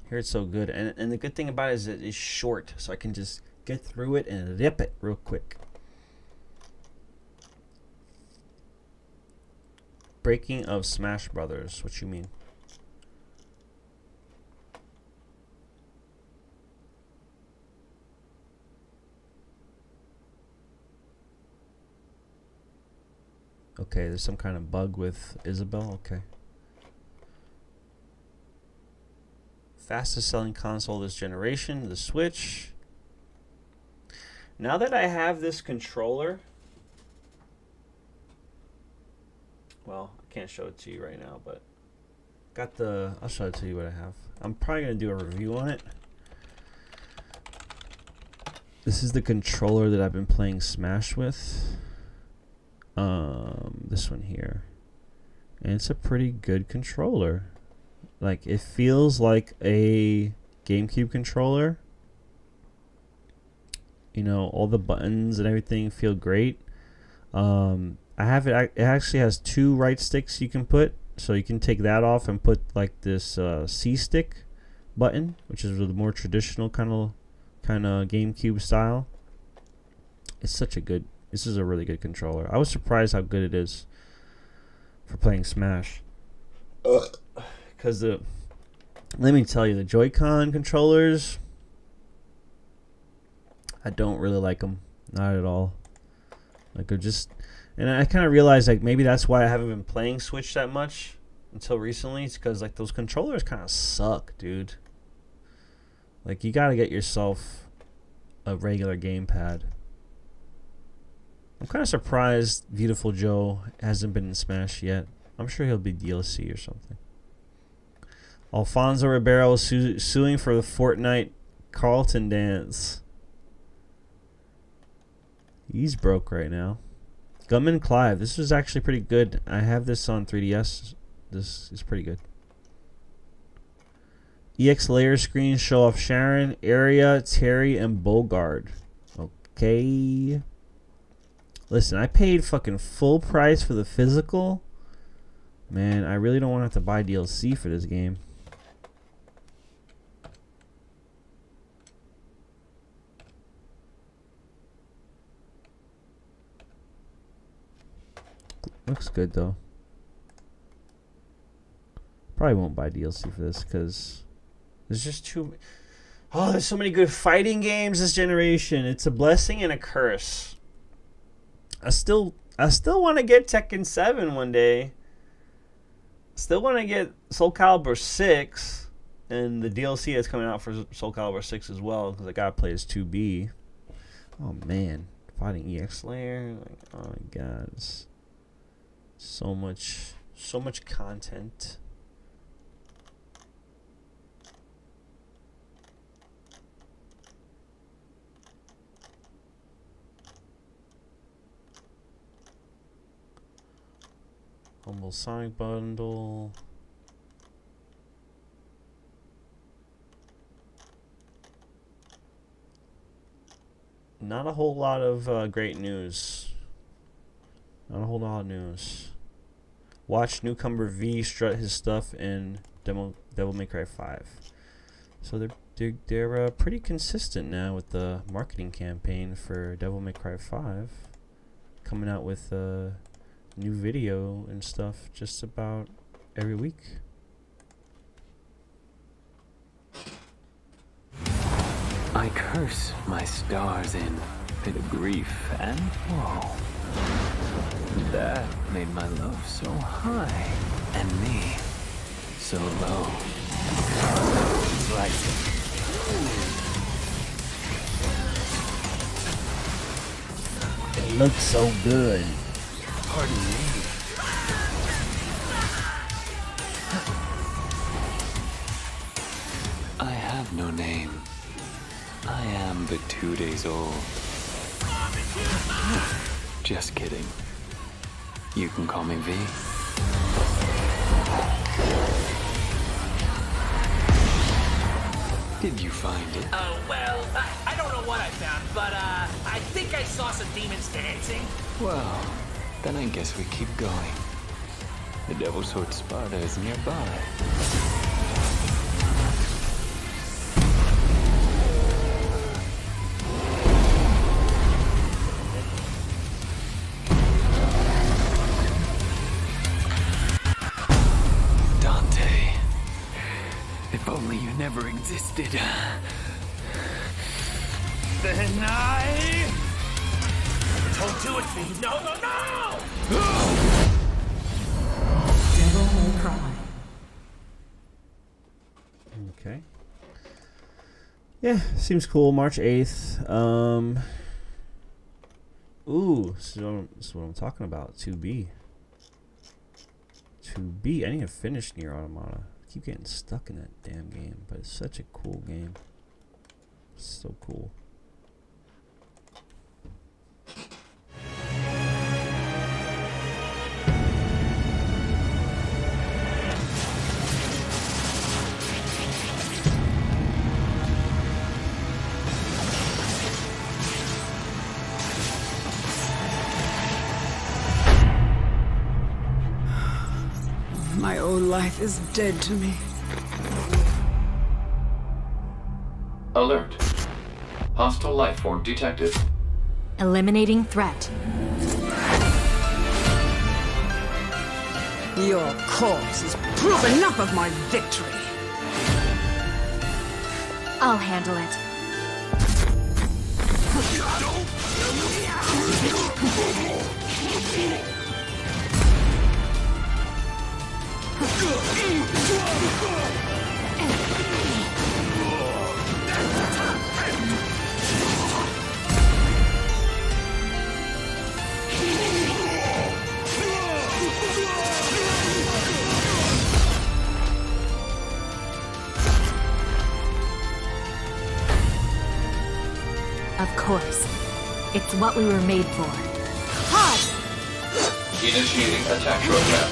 I hear it's so good. And the good thing about it is it is short, so I can just get through it and rip it real quick. Breaking of Smash Brothers. What you mean? Okay, there's some kind of bug with Isabel. Okay. Fastest selling console this generation, the Switch. Now that I have this controller, well, I can't show it to you right now, but got the, I'll show it to you what I have. I'm probably going to do a review on it. This is the controller that I've been playing Smash with. This one here. And it's a pretty good controller. Like, it feels like a GameCube controller. You know, all the buttons and everything feel great. I have it. It actually has 2 right sticks you can put, so you can take that off and put like this C stick button, which is the more traditional kind of GameCube style. It's such a good. This is a really good controller. I was surprised how good it is for playing Smash. Because let me tell you, the Joy-Con controllers, I don't really like them, not at all. Like, they're just. And I kind of realized, like, maybe that's why I haven't been playing Switch that much until recently. It's because, like, those controllers kind of suck, dude. Like, you got to get yourself a regular gamepad. I'm kind of surprised Beautiful Joe hasn't been in Smash yet. I'm sure he'll be DLC or something. Alfonso Ribeiro suing for the Fortnite Carlton dance. He's broke right now. Gunman Clive. This was actually pretty good. I have this on 3DS. This is pretty good. EX layer screen show off Sharon, Area, Terry, and Bogard. Okay. Listen, I paid fucking full price for the physical. Man, I really don't want to have to buy DLC for this game. Looks good though. Probably won't buy DLC for this because there's just too. Oh, there's so many good fighting games this generation. It's a blessing and a curse. I still want to get Tekken 7 one day. Still want to get Soul Calibur 6 and the DLC that's coming out for Soul Calibur 6 as well because I gotta play as 2B. Oh man, fighting EX Layer. Like, oh my god, it's so much content. Humble Sonic Bundle. Not a whole lot of great news. Not a whole lot of news. Watch Newcomer V strut his stuff in Devil May Cry 5. So they're pretty consistent now with the marketing campaign for Devil May Cry 5, coming out with a new video and stuff just about every week. I curse my stars in bit of grief and woe. That made my love so high and me so low. Right. It looks so good. Pardon me. I have no name. I am but 2 days old. Just kidding. You can call me V. Did you find it? Oh, well, I don't know what I found, but I think I saw some demons dancing. Well, then I guess we keep going. The Devil's Sword Sparta is nearby. If only you never existed. Then I... Don't do it, V. No, no, no! Devil May Cry. Okay. Yeah, seems cool. March 8th. Ooh, this is what I'm talking about. 2B. 2B. I need to finish Nier Automata. I keep getting stuck in that damn game, but it's such a cool game. It's so cool. My old life is dead to me. Alert. Hostile life form detected. Eliminating threat. Your corpse is proof enough of my victory. I'll handle it. Of course. It's what we were made for. Pause! Initiating attack program.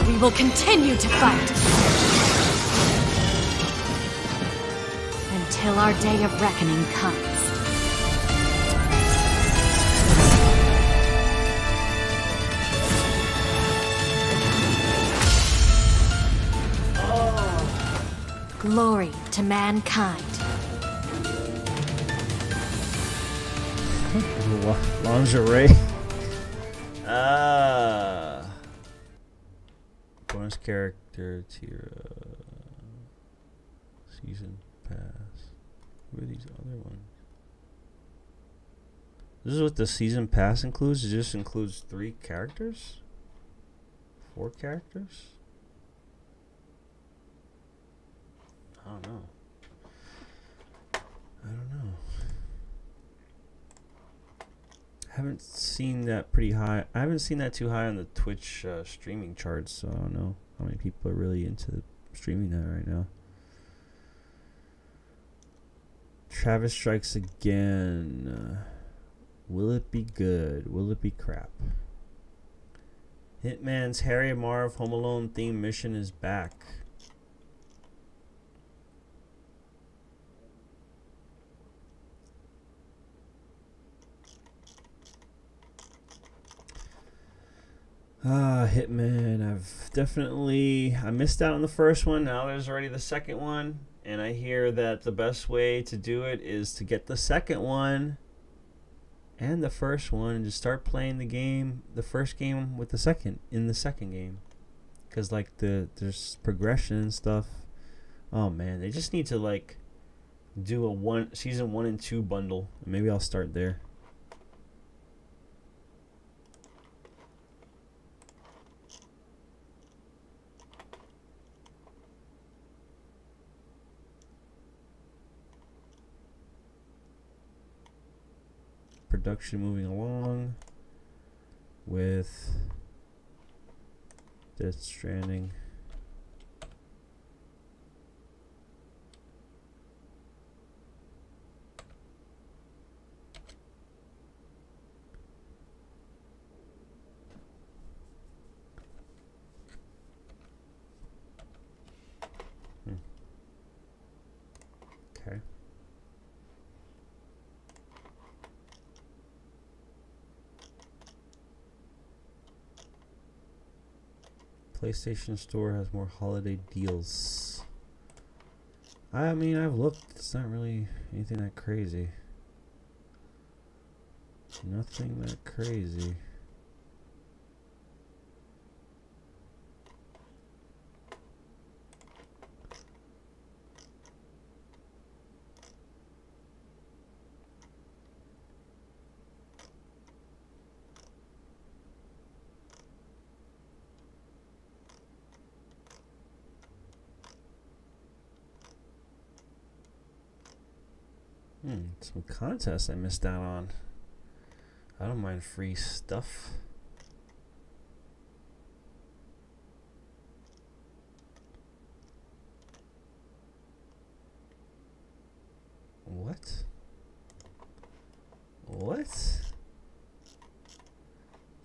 We will continue to fight. Until our day of reckoning comes. Glory to mankind. Lingerie. Bonus character tier. Season pass. Who are these other ones? This is what the season pass includes? It just includes 3 characters? 4 characters? I don't know. Haven't seen that pretty high. I haven't seen that too high on the Twitch streaming charts, so I don't know how many people are really into streaming that right now. Travis Strikes Again. Will it be good? Will it be crap? Hitman's Harry and Marv Home Alone themed mission is back. Hitman. I missed out on the first one. Now there's already the second one. And I hear that the best way to do it is to get the second one and the first one and just start playing the first game with the second game. Because like there's progression and stuff. Oh man, they just need to like do a season 1 and 2 bundle. Maybe I'll start there. Production moving along with Death Stranding. Okay. PlayStation Store has more holiday deals. I mean, I've looked. It's not really anything that crazy. Nothing that crazy. Some contests I missed out on. I don't mind free stuff. What? What?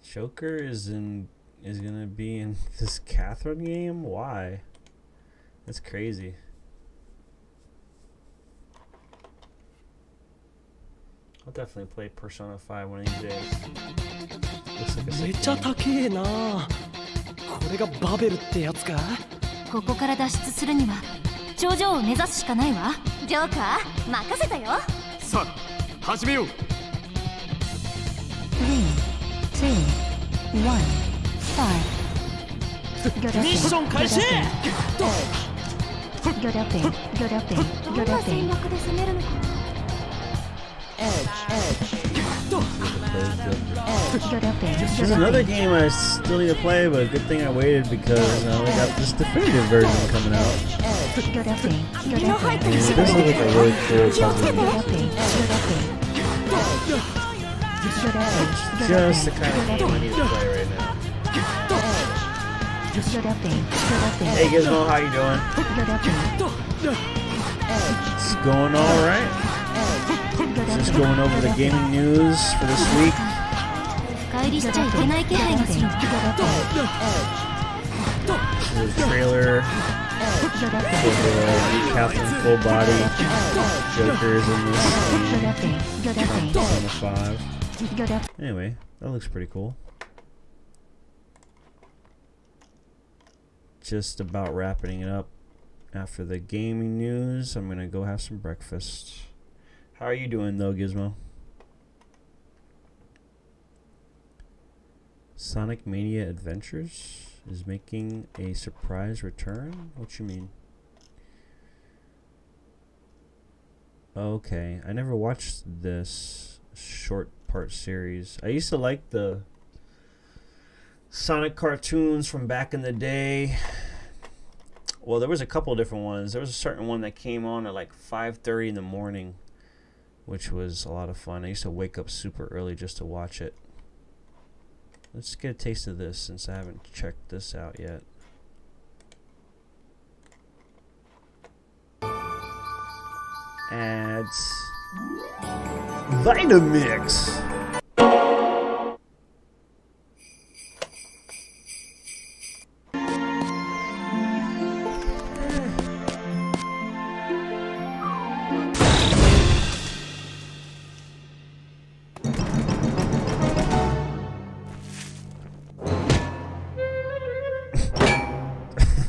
Joker is gonna be in this Catherine game? Why? That's crazy. I'll definitely play Persona 5 one of these days. Looks like a sick game. これがバベルってやつか。ここから脱出するには頂上を目指すしかないわ。ジョーカー、任せたよ。さあ、始めよう。3、2、1、5。ミッション開始。Good up in, good up in, good up in. There's another game I still need to play, but good thing I waited because now we got this definitive version coming out. And it does look like a really cool puzzle game. Just the kind of game I need to play right now. Hey Gizmo, how you doing? It's going alright. Just going over the gaming news for this week. There's a trailer for the Catherine full body Joker's in this Persona 5. Anyway, that looks pretty cool. Just about wrapping it up after the gaming news. I'm gonna go have some breakfast. How are you doing though, Gizmo? Sonic Mania Adventures is making a surprise return? What you mean? Okay, I never watched this short part series. I used to like the Sonic cartoons from back in the day. Well, there was a couple different ones. There was a certain one that came on at like 5:30 in the morning, which was a lot of fun. I used to wake up super early just to watch it. Let's get a taste of this since I haven't checked this out yet. Ads. Vitamix.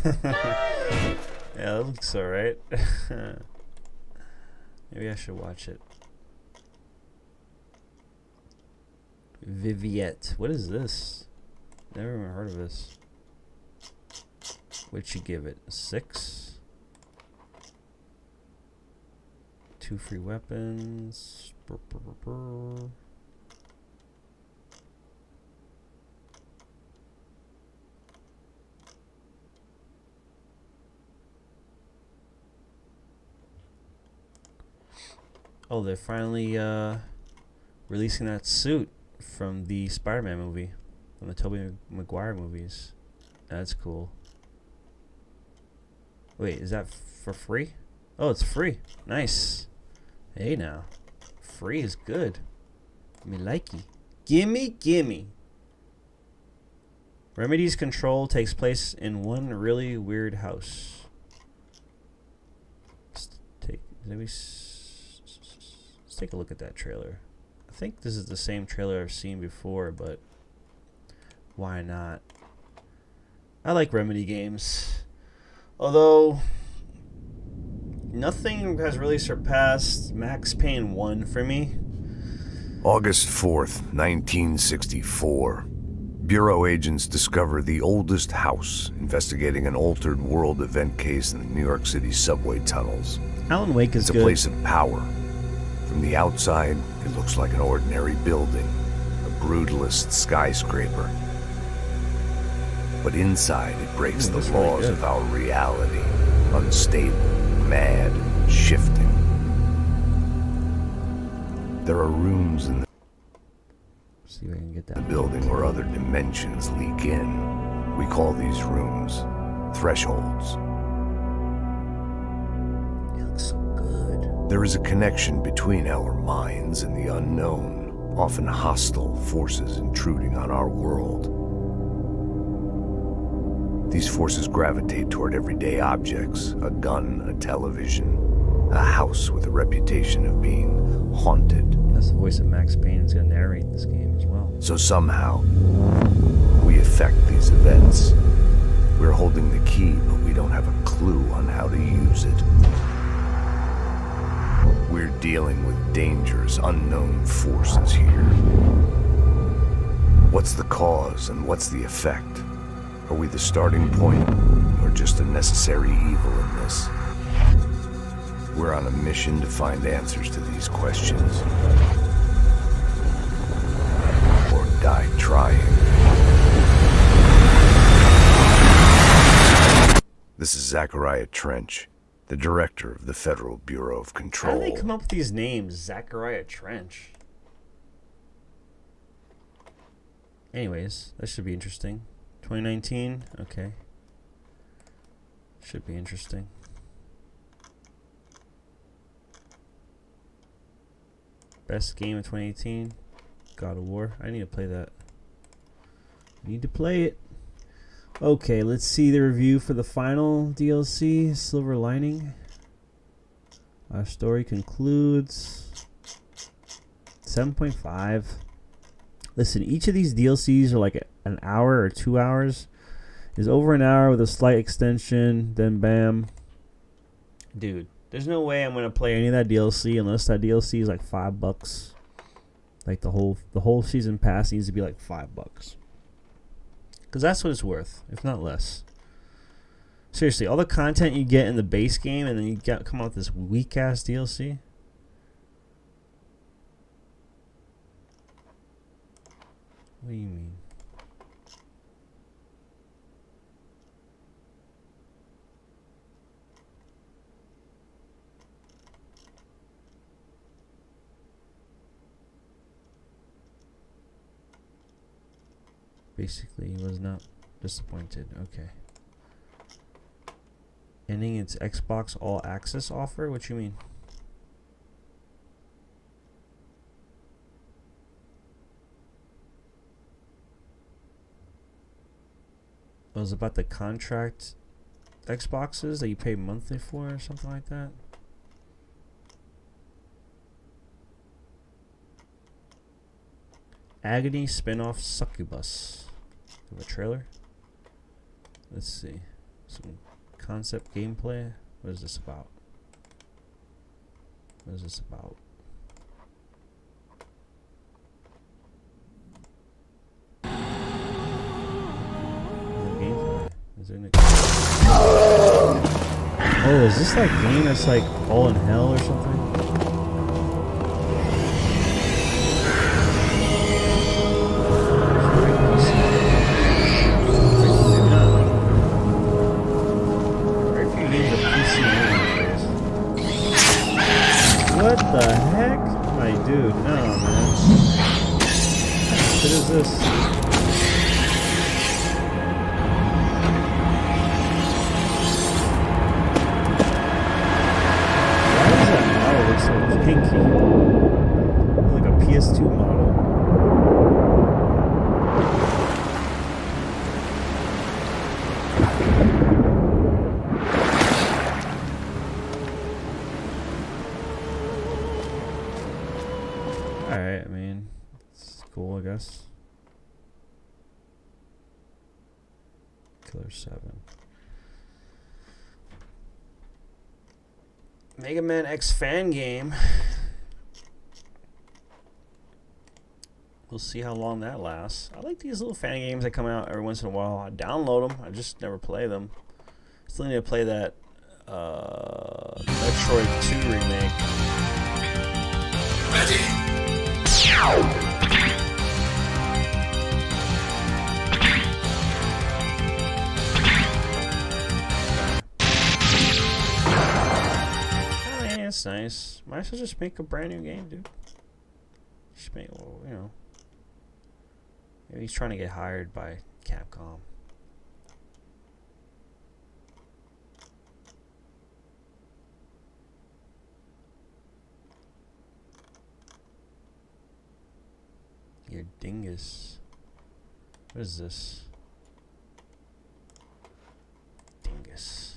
Yeah, that looks alright. Maybe I should watch it. Viviette. What is this? Never even heard of this. What'd you give it? A 6? 2 free weapons. Brr, brr, brr, brr. Oh, they're finally releasing that suit from the Spider-Man movie, from the Tobey Maguire movies. That's cool. Wait, is that for free? Oh, it's free. Nice. Hey now. Free is good. Me likey. Gimme, gimme. Remedy's control takes place in one really weird house. Let's take a look at that trailer. I think this is the same trailer I've seen before, but why not? I like Remedy games. Although nothing has really surpassed Max Payne 1 for me. August 4th, 1964. Bureau agents discover the oldest house investigating an altered world event case in the New York City subway tunnels. Alan Wake is good. It's a place of power. From the outside, it looks like an ordinary building, a brutalist skyscraper. But inside, it breaks the laws of our reality. Unstable, mad, shifting. There are rooms in see if I can get that. The building where other dimensions leak in. We call these rooms thresholds. It looks so good. There is a connection between our minds and the unknown, often hostile forces intruding on our world. These forces gravitate toward everyday objects, a gun, a television, a house with a reputation of being haunted. That's the voice of Max Payne who's going to narrate this game as well. So somehow, we affect these events. We're holding the key, but we don't have a clue on how to use it. We're dealing with dangerous, unknown forces here. What's the cause and what's the effect? Are we the starting point, or just a necessary evil in this? We're on a mission to find answers to these questions. Or die trying. This is Zachariah Trench, the director of the Federal Bureau of Control. How do they come up with these names? Zachariah Trench. Anyways, that should be interesting. 2019? Okay. Should be interesting. Best game of 2018? God of War. I need to play that. Need to play it. Okay, let's see the review for the final DLC, Silver Lining. Our story concludes 7.5. Listen, each of these DLCs are like an hour or 2 hours. Is over an hour with a slight extension, then bam. Dude, there's no way I'm gonna play any of that DLC unless that DLC is like $5. Like the whole season pass needs to be like $5. Cause that's what it's worth, if not less. Seriously, all the content you get in the base game and then you come out with this weak ass DLC. What do you mean? Basically, he was not disappointed. Okay. Ending its Xbox All Access offer? What you mean? It was about the contract Xboxes that you pay monthly for or something like that? Agony spin-off Succubus. Have a trailer? Let's see. Some concept gameplay. What is this about? What is this about? Gameplay. Is there any... Oh, is this like game that's like all in hell or something? What the heck? My dude, no, man. What is this? Why does that model look so janky? Like a PS2 model. Alright, I mean, it's cool, I guess. Killer 7. Mega Man X fan game. We'll see how long that lasts. I like these little fan games that come out every once in a while. I download them. I just never play them. Still need to play that Metroid 2 remake. Ready? Oh, yeah, it's nice. Might as well just make a brand new game, dude. Just make, well, you know. Maybe he's trying to get hired by Capcom. Your dingus. What is this? Dingus.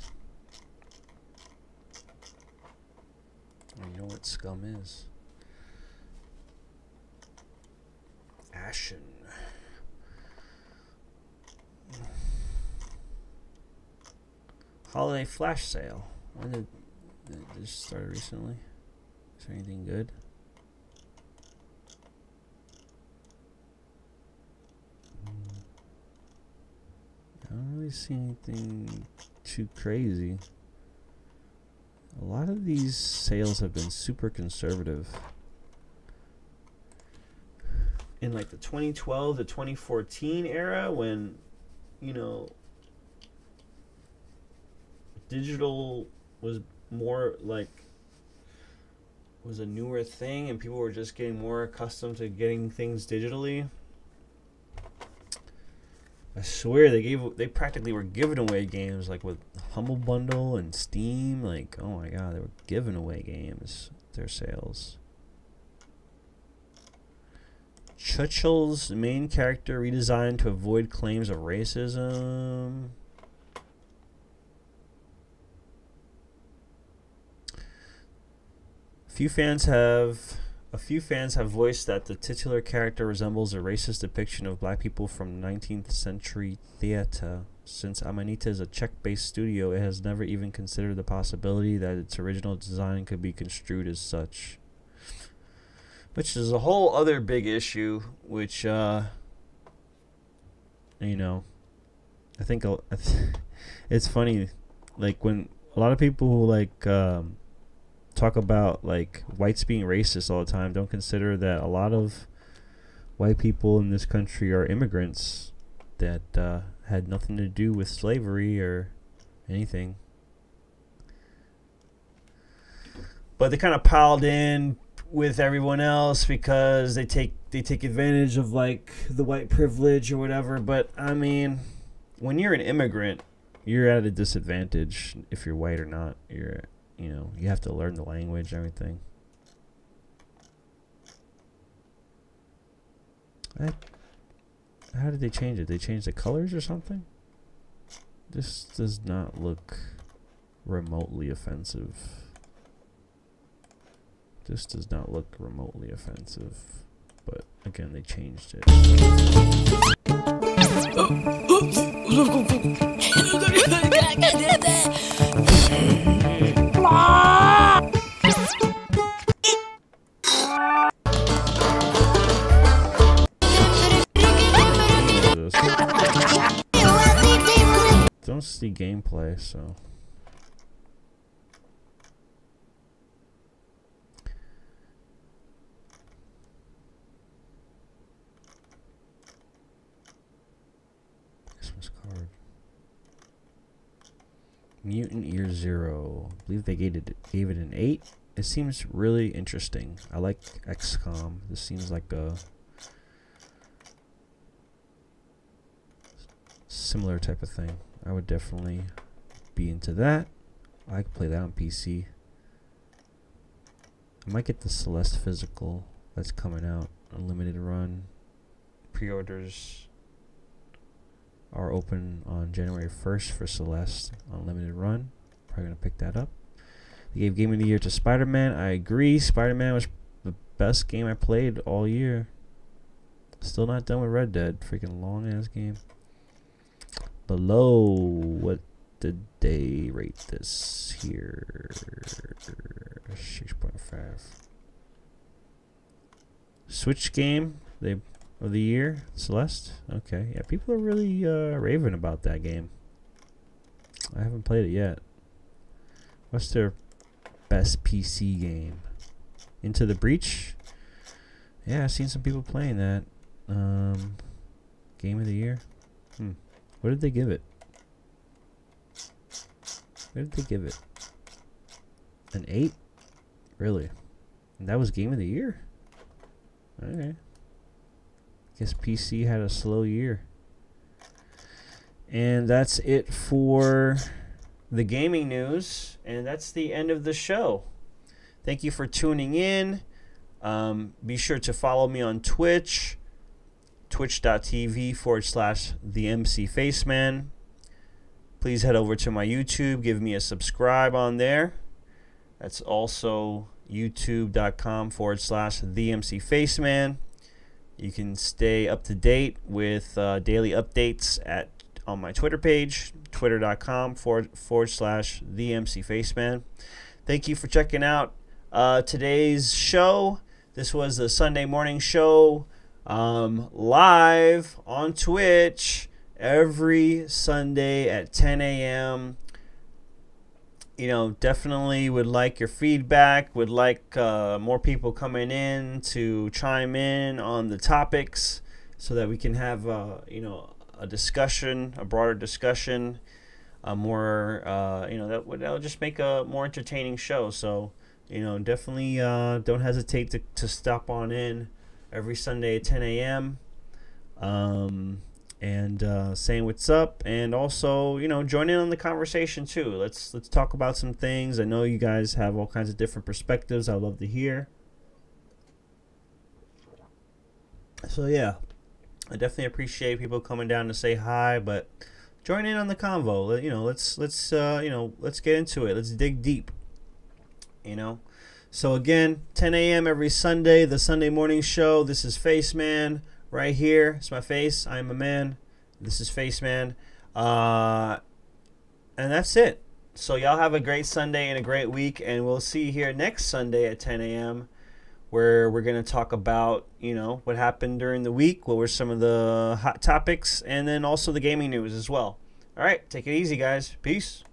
I know what scum is. Ashen. Holiday flash sale. When did this start recently? Is there anything good? I don't really see anything too crazy. A lot of these sales have been super conservative. In like the 2012 to 2014 era, when, you know, digital was more like, was a newer thing and people were just getting more accustomed to getting things digitally. I swear they practically were giving away games, like with Humble Bundle and Steam. Like, oh my god, they were giving away games, their sales. Churchill's main character redesigned to avoid claims of racism. A few fans have voiced that the titular character resembles a racist depiction of black people from 19th century theater. Since Amanita is a Czech-based studio, it has never even considered the possibility that its original design could be construed as such. Which is a whole other big issue, which, you know, I think it's funny, like, when a lot of people who, like, talk about like whites being racist all the time don't consider that a lot of white people in this country are immigrants that had nothing to do with slavery or anything, but they kind of piled in with everyone else because they take advantage of like the white privilege or whatever. But I mean, when you're an immigrant, you're at a disadvantage if you're white or not. You know, you have to learn the language, everything. How did they change it? They changed the colors or something? This does not look remotely offensive. This does not look remotely offensive. But again, they changed it. gameplay, so. Christmas card. Mutant Year Zero. I believe they gave it an 8. It seems really interesting. I like XCOM. This seems like a similar type of thing. I would definitely be into that. I could play that on PC. I might get the Celeste physical that's coming out. Unlimited run. Pre-orders are open on January 1st for Celeste. Unlimited run. Probably going to pick that up. They gave Game of the Year to Spider-Man. I agree. Spider-Man was the best game I played all year. Still not done with Red Dead. Freaking long-ass game. Below, what did they rate this here? 6.5. Switch game of the year, Celeste. Okay, yeah, people are really raving about that game. I haven't played it yet. What's their best PC game? Into the Breach. Yeah, I've seen some people playing that. Game of the year. What did they give it? What did they give it? An 8? Really? And that was Game of the Year? Okay. Guess PC had a slow year. And that's it for the gaming news. And that's the end of the show. Thank you for tuning in. Be sure to follow me on Twitch. twitch.tv/TheMCFaceman. Please head over to my YouTube. Give me a subscribe on there. That's also youtube.com/TheMCFaceman. You can stay up to date with daily updates on my Twitter page, twitter.com/TheMCFaceman. Thank you for checking out today's show. This was the Sunday morning show. Live on Twitch every Sunday at 10 a.m. You know, definitely would like your feedback, would like more people coming in to chime in on the topics so that we can have, you know, a discussion, a broader discussion, more, you know, that'll just make a more entertaining show. So, you know, definitely don't hesitate to stop on in every Sunday at 10 a.m. And saying what's up, and also, you know, join in on the conversation too. Let's talk about some things. I know you guys have all kinds of different perspectives. I love to hear. So yeah, I definitely appreciate people coming down to say hi, but join in on the convo. You know, let's you know, let's get into it. Let's dig deep. You know. So again, 10 a.m. every Sunday, the Sunday morning show. This is Faceman right here. It's my face. I'm a man. This is Faceman. And that's it. So y'all have a great Sunday and a great week, and we'll see you here next Sunday at 10 a.m. where we're going to talk about, you know, what happened during the week, what were some of the hot topics, and then also the gaming news as well. All right, take it easy, guys. Peace.